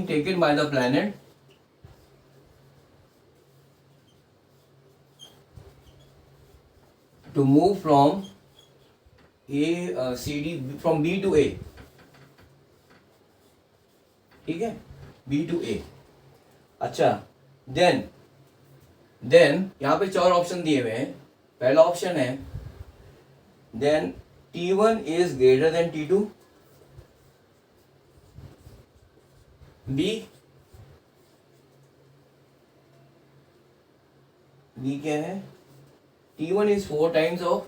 taken by the planet to move from from B to A, ठीक है, B to A। अच्छा, then यहाँ पे 4 option दिए हुए हैं, पहला ऑप्शन है then T1 is greater than T2, B क्या है, T1 is 4 times of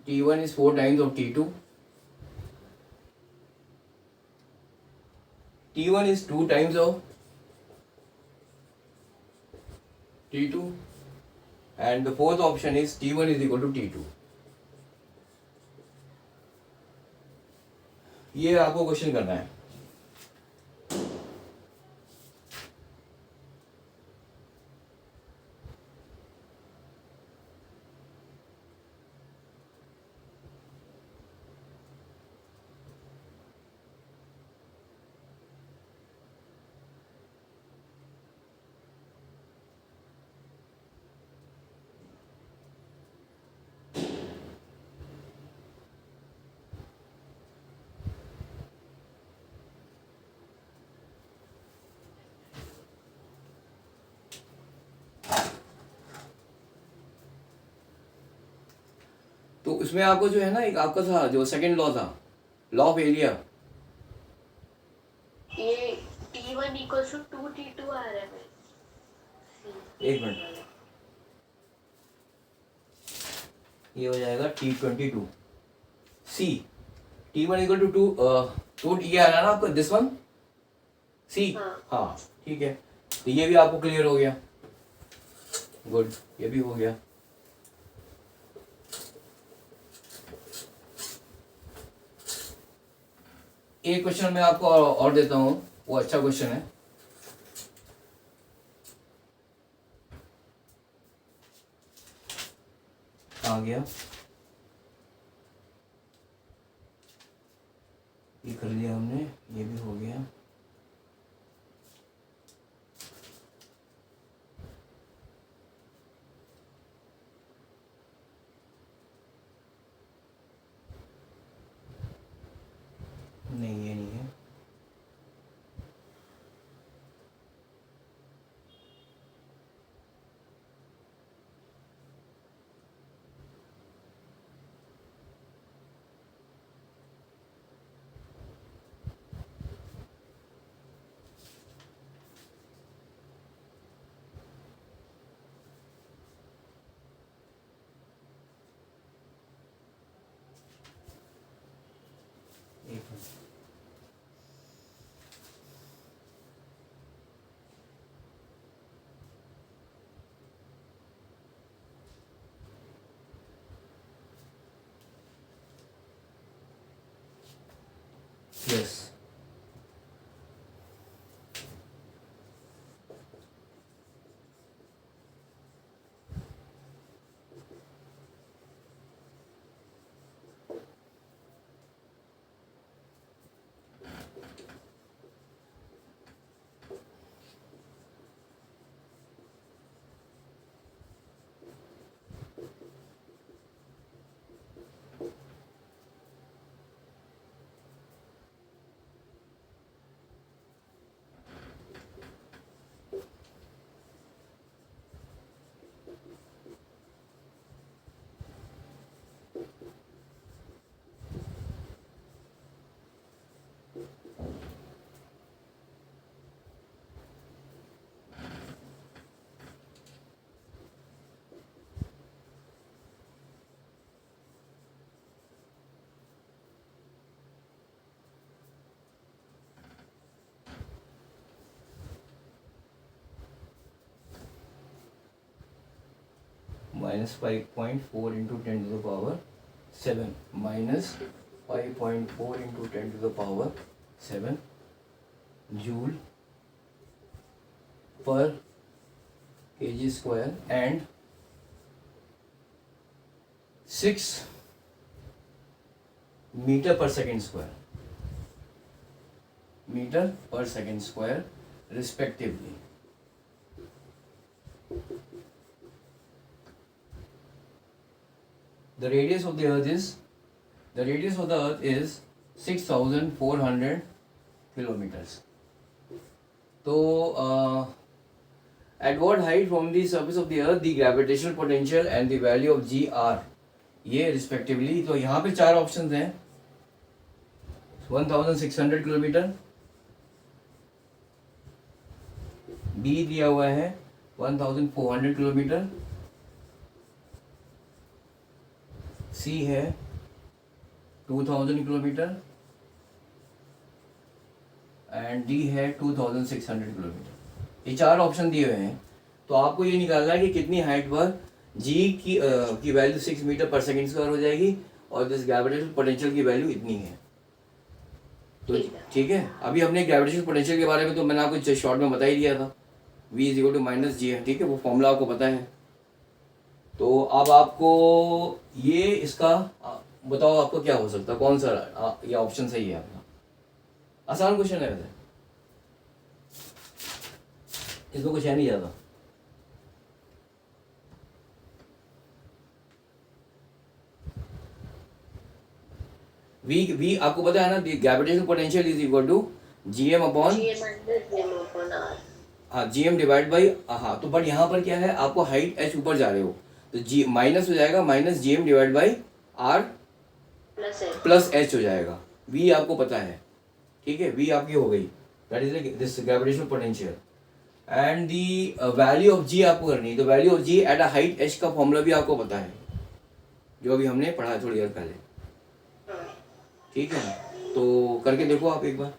T2, T1 is 2 times of T2, and the fourth option is T1 is equal to T2. ये आपको क्वेश्चन करना है. तो उसमें आपको जो है ना एक आपका था जो सेकंड लॉ था, लॉ ऑफ एरिया. ये T1 इक्वल्स टू 2T2 आ रहा है. एक मिनट, ये हो जाएगा T22 C, T1 equal to 2 ये आ रहा है ना आपका दिस वन C. हाँ ठीक है, तो ये भी आपको क्लियर हो गया. गुड, ये भी हो गया. एक क्वेश्चन मैं आपको और देता हूँ, वो अच्छा क्वेश्चन है. आ गया, ये कर लिया हमने, ये भी हो गया. नहीं ये नहीं है. एक minute. Yes, minus 5.4 into 10 to the power 7, minus 5.4 into 10 to the power 7 joule per kg square and 6 meter per second square, meter per second square respectively. The radius of the earth is 6,400 kilometers. तो At what height from the surface of the earth the gravitational potential and the value of G are, ये respectively. तो यहाँ पे चार option हैं, 1600 kilometre, B दिया हुआ है 1400 किलोमीटर, सी है 2000 किलोमीटर एंड डी है 2600 किलोमीटर। ये चार ऑप्शन दिए हुए हैं। तो आपको ये निकालना है कि कितनी हाइट पर जी की वैल्यू 6 मीटर पर सेकेंड स्क्वायर हो जाएगी और दिस ग्रेविटेशनल पोटेंशियल की वैल्यू इतनी है। तो ठीक है, अभी हमने ग्रेविटेशनल पोटेंशियल के बारे में तो मैंने आपको शॉर्ट में बता ही दिया था, v is equal to minus g है, ठीक है, वो फॉर्मूला आपको पता है। तो अब आपको ये इसका बताओ आपको क्या हो सकता है, कौन सा ये ऑप्शन सही है आपका। आसान क्वेश्चन है वैसे, इसमें कुछ है नहीं ज़्यादा। वी आपको पता है ना, gravitational potential is equal to GM upon हाँ जीएम डिवाइड बाई हाँ। तो बट यहाँ पर क्या है, आपको हाइट एच ऊपर जा रहे हो तो जी माइनस हो जाएगा, minus GM divide by R plus H हो जाएगा। वी आपको पता है, ठीक है, वी आपकी हो गई, that is this gravitational potential and the value of g आपको करनी है। तो value of ji at a height h का फॉर्मूला भी आपको पता है, जो अभी हमने पढ़ा है थोड़ी देर पहले, ठीक है। तो करके देखो आप एक बार।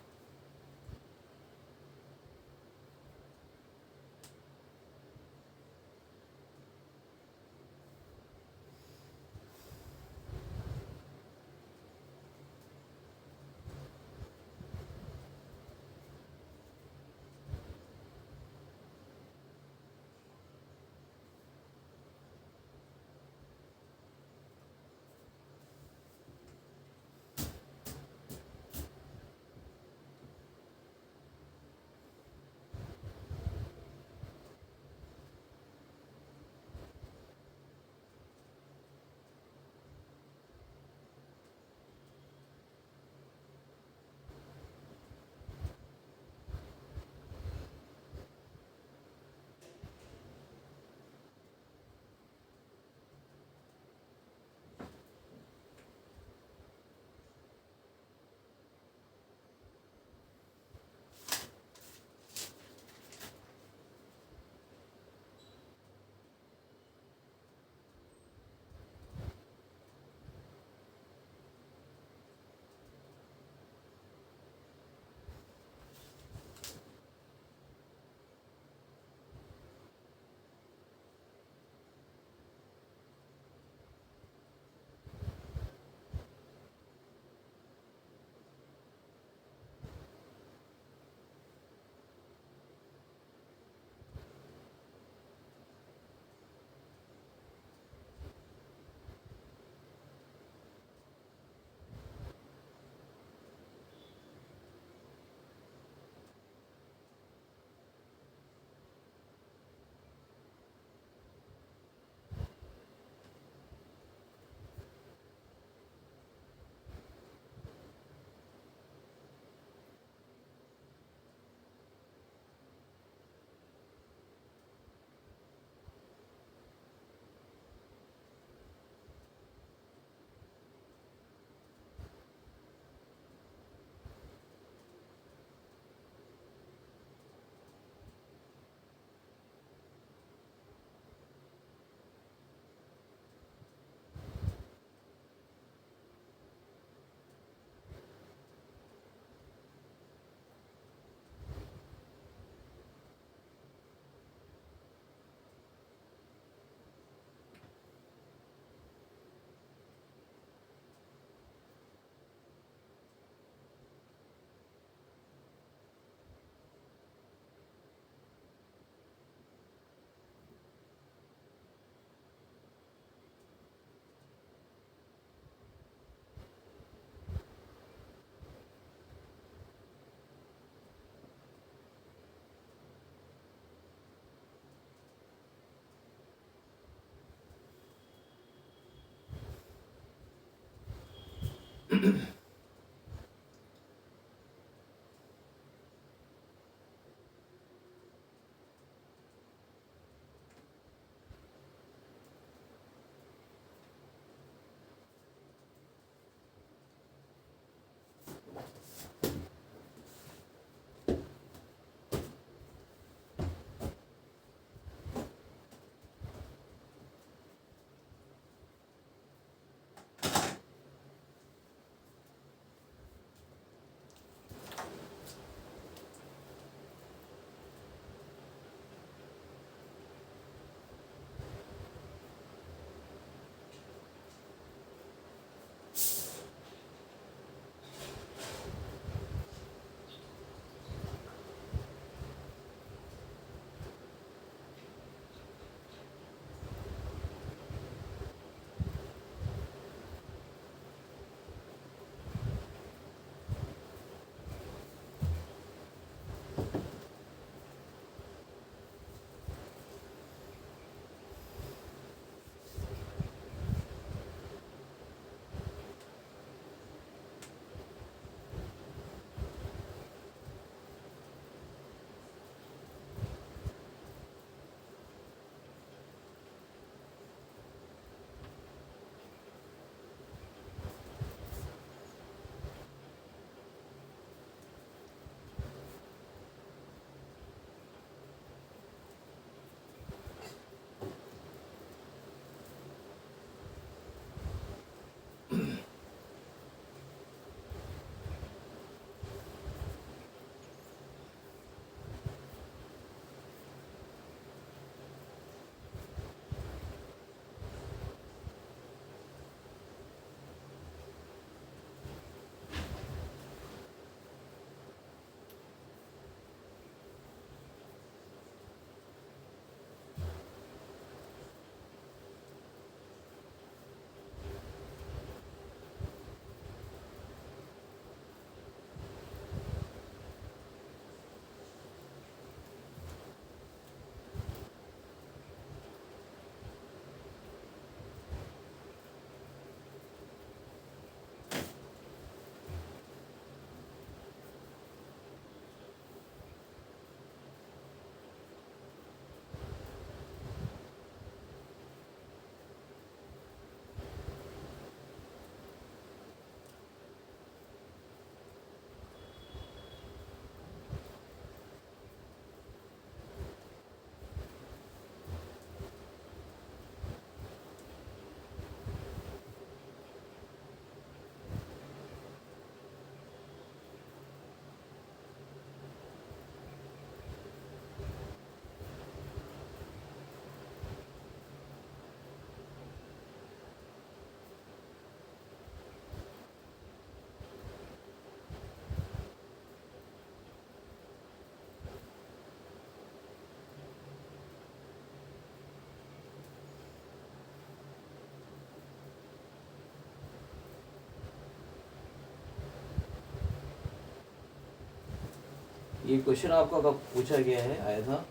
ये क्वेश्चन आपका कब पूछा गया है, आया था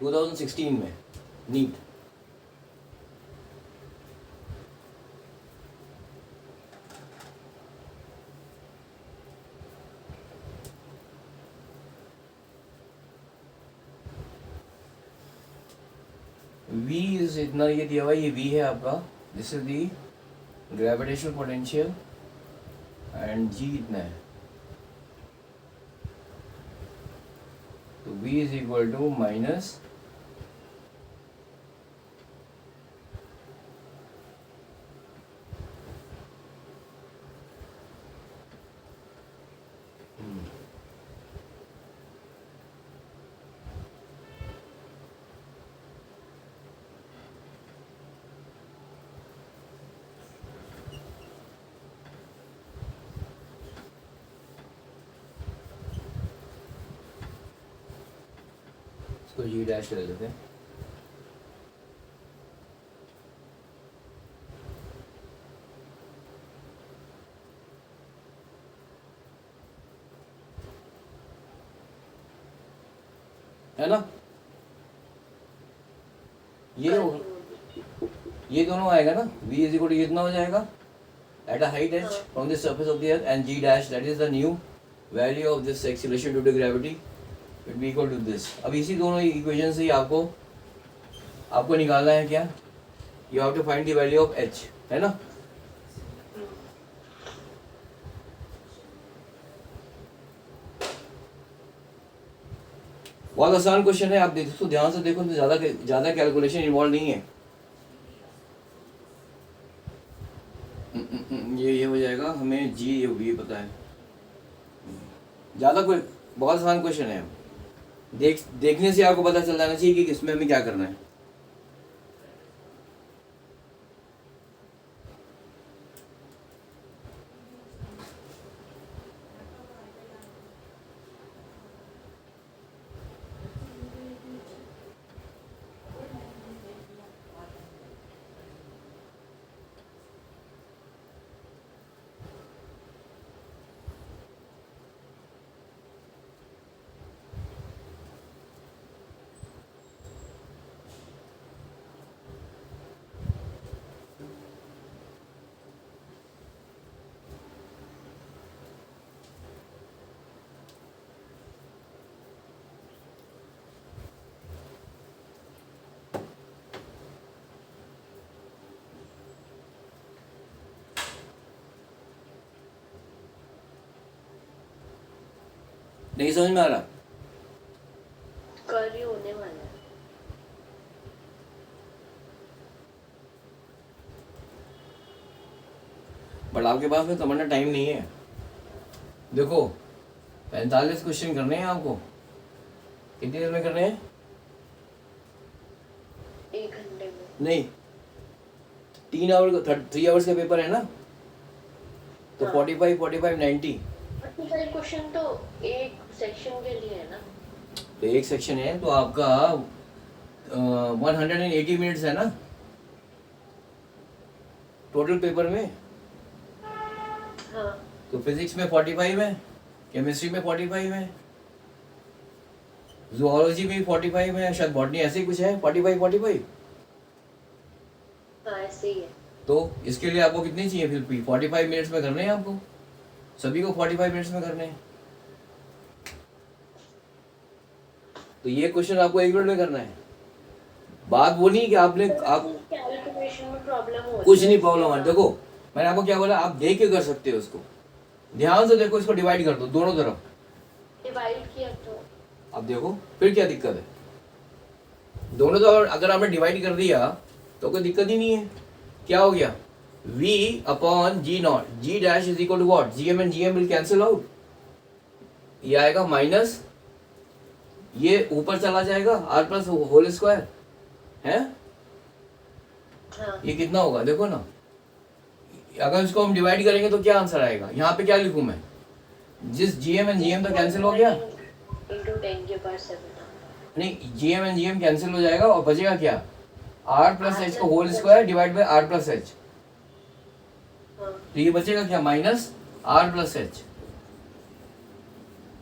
2016 में नीट। V इज इतना ये दिया हुआ, ये V है आपका, this is the gravitational potential and G इतना है, तो V is equal to minus इसको G डैश ले लेते हैं। है ना, ये दोनों आएगा ना, V इज इक्वल टू इतना हो जाएगा at a height h from the surface of the earth, and G dash, that is the new value of this acceleration due to gravity, will be equal to this। अब इसी दोनों equation से ही आपको निकालना है क्या, you have to find the value of h, है ना। बहुत आसान क्वेश्चन है, आप देखो ध्यान से देखो तो ज़्यादा कैलकुलेशन इन्वॉल्व नहीं है। ये हो जाएगा, हमें जी ये पता है, ज़्यादा कोई बहुत आसान क्वेश्चन है। देखने से आपको पता चल जाना चाहिए कि इसमें हमें क्या करना है। नहीं समझ में आ रहा, कर ही होने वाला है। बट आपके पास में समझना टाइम नहीं है। देखो 45 क्वेश्चन करने हैं आपको, कितनी देर में करने हैं, 1 घंटे में नहीं 3 आवर 3 आवर्स का पेपर है ना, तो 45 45 90 क्वेश्चन तो एक सेक्शन के लिए है ना, तो एक सेक्शन है तो आपका 180 मिनट्स है ना टोटल पेपर में। हाँ तो फिजिक्स में 45 है, केमिस्ट्री में 45 है, जूलॉजी में 45 है, शायद बॉटनी ऐसे ही कुछ है 45। हाँ ऐसे ही है। तो इसके लिए आपको कितनी चाहिए फिर 45 मिनट्स में करने हैं आपको, सभी को 45 मिनट्स में करने हैं। तो ये क्वेश्चन आपको 1 मिनट में करना है। बात वो नहीं कि आपने कैलकुलेशन में प्रॉब्लम हो, कुछ नहीं प्रॉब्लम है। देखो मैंने आपको क्या बोला, आप देख के कर सकते हो उसको, ध्यान से देखो, इसको डिवाइड कर दो दोनों तरफ, डिवाइड किया तो अब देखो फिर क्या दिक्कत है। दोनों तरफ अगर आपने डिवाइड कर दिया तो कोई दिक्कत ही नहीं है। क्या हो गया, V upon G not, G dash is equal to what, GM and GM will cancel out, ये आएगा माइनस, ये ऊपर चला जाएगा R प्लस होल स्क्वायर है। हाँ। ये कितना होगा देखो ना, अगर इसको हम डिवाइड करेंगे तो क्या आंसर आएगा, यहाँ पे क्या लिखूं मैं, जिस GM एंड GM तो कैंसिल हो गया, into 10 के पावर 7 नहीं GM एंड GM कैंसिल हो जाएगा और बचेगा क्या, R प्लस एच का whole square divide by R plus H, तो ये बचेगा क्या माइनस R प्लस एच।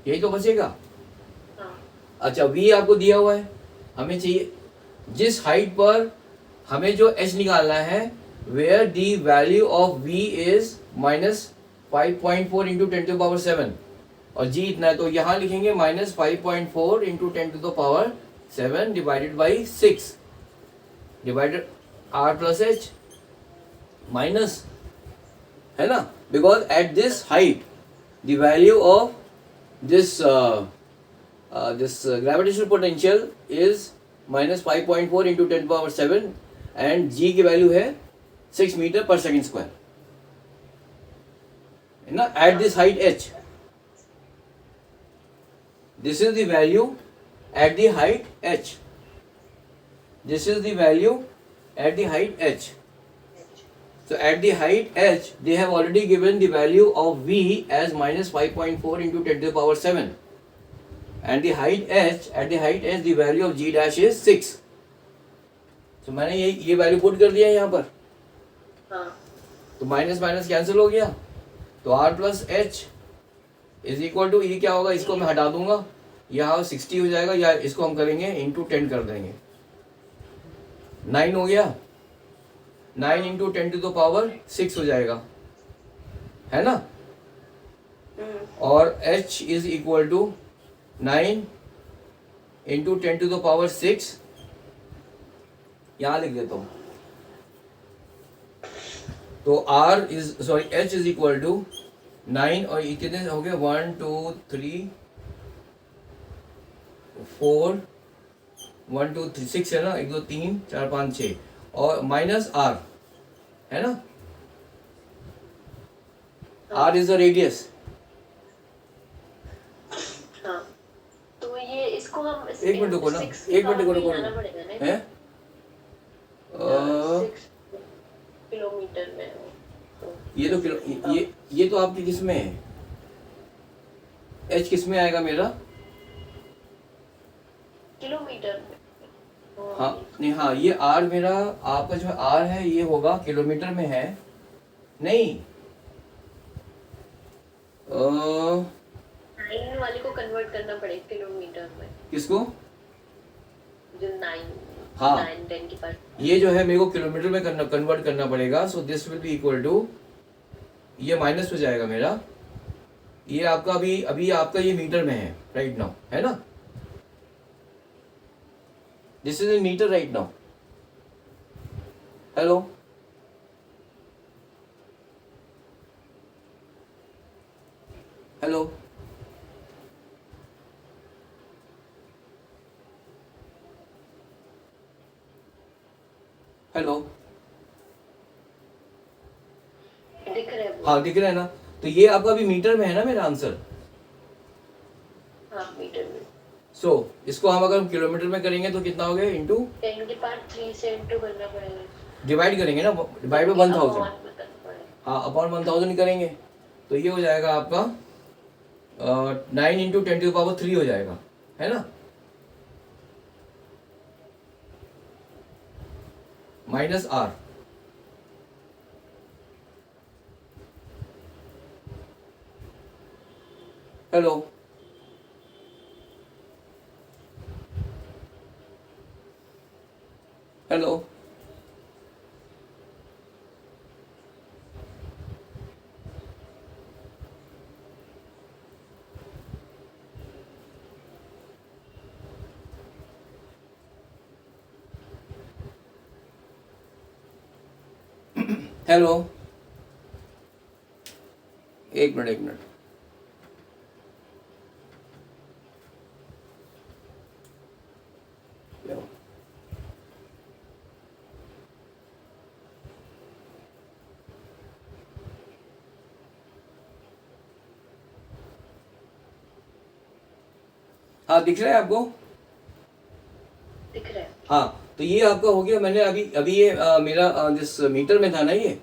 यही तो बचेगा। हाँ अच्छा v आपको दिया हुआ है, हमें चाहिए जिस हाइट पर हमें जो h निकालना है, where the value of v is -5.4 into 10⁻⁷ और g इतना है, तो यहाँ लिखेंगे -5.4 into 10⁻⁷ divided by 6 divided r plus h minus, है ना, because at this height the value of this gravitational potential is -5.4 into 10⁻⁷ and g की वैल्यू है 6 मीटर पर सेकेंड स्क्वायर, है ना, at this height h. This is the value at the height h. This is the value at the height h. So at the height h, they have already given the value of v as -5.4 into 10⁻⁷. And the height h, at the height h, the value of g dash is 6. So मैंने ये value put कर दिया है यहाँ पर, हाँ तो minus minus cancel हो गया, तो r plus H is equal to, ये क्या होगा, इसको मैं हटा दूंगा, यहाँ 60 हो जाएगा, या इसको हम करेंगे इंटू 10 कर देंगे, 9 हो गया, 9 इंटू 10⁻⁶ हो जाएगा, है ना, और h is equal to 9 into 10⁻⁶, यहाँ लिख देता हूँ, तो r is sorry h is equal to 9 और ये कितने हो गए, 1 2 3 4 1 2 3 6 है ना, 1 2 3 4 5 6 और माइनस r, है ना, r इज द रेडियस। हाँ तो ये इसको हम एक मिनट रुको ना, एक मिनट रुको है, किलोमीटर में ये तो किलो, ये तो आपकी किस में है, h किस में आएगा मेरा, किलोमीटर में। हाँ नहीं, हाँ ये r मेरा, आपका जो r है ये होगा किलोमीटर में है, नहीं 9 वाले को कन्वर्ट करना पड़ेगा किलोमीटर में, किसको, जो 9 हाँ 9 10 की पार्ट, ये जो है मेरे को किलोमीटर में कन्वर्ट करना पड़ेगा, so this will be equal to, ये माइनस हो जाएगा मेरा, ये आपका अभी आपका ये मीटर में है राइट नाउ, है ना, this is in meter right now, hello, hello, hello, दिख रहा है वो? हाँ दिख रहा है ना, तो ये आपका अभी मीटर में है ना मेरा आंसर, हाँ मीटर में। सो इसको हम अगर किलोमीटर में करेंगे तो कितना हो गया, इंटू 10 की पार्ट 3 से इंटू करना पड़ेगा, डिवाइड करेंगे ना, डिवाइड बाई 1000, अपॉन में करना पड़ेगा। हाँ अपॉन 1000 ही करेंगे, तो ये हो जाएगा आपका 9 इंटू 10⁻³ हो जाएगा, है ना, minus r, hello, hello, hello, एक मिनट, हाँ दिख रहा है आपको, दिख रहा है। हाँ तो ये आपका हो गया, मैंने अभी ये मेरा जिस मीटर में था ना ये,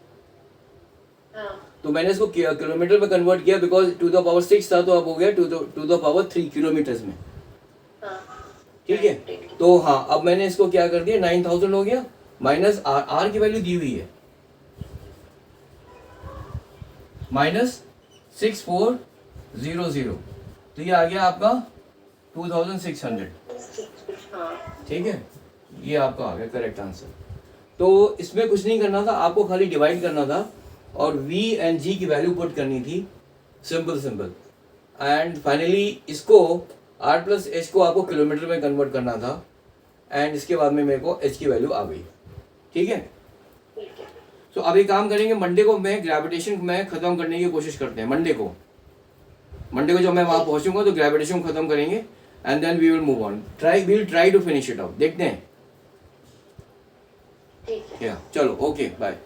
हाँ तो मैंने इसको किलोमीटर में कन्वर्ट किया, बिकॉज 2⁻⁶ था, तो अब हो गया 2⁻³ किलोमीटर्स में, हाँ ठीक है, तो हाँ अब मैंने इसको क्या कर दिया, 9000 हो गया, माइनस r की वैल्यू दी हुई है -6400, तो ये आ गया आपका 2600। हाँ ठीक है, ये आपका आ गया करेक्ट आंसर। तो इसमें कुछ नहीं करना था, आपको खाली डिवाइड करना था और v एंड g की वैल्यू पुट करनी थी, सिंपल सिंपल। एंड फाइनली इसको r प्लस h को आपको किलोमीटर में कन्वर्ट करना था, एंड इसके बाद में मेरे को h की वैल्यू आ गई। ठीक है, ठीक है। तो अब एक काम करेंगे, मंडे को मैं ग्रेविटेशन में ख़त्म करने की कोशिश करते हैं। मंडे को जब मैं वहाँ पहुँचूंगा तो ग्रेविटेशन ख़त्म करेंगे and then we will move on, will try to finish it out, देखते हैं। ठीक है। चलो ओके बाय।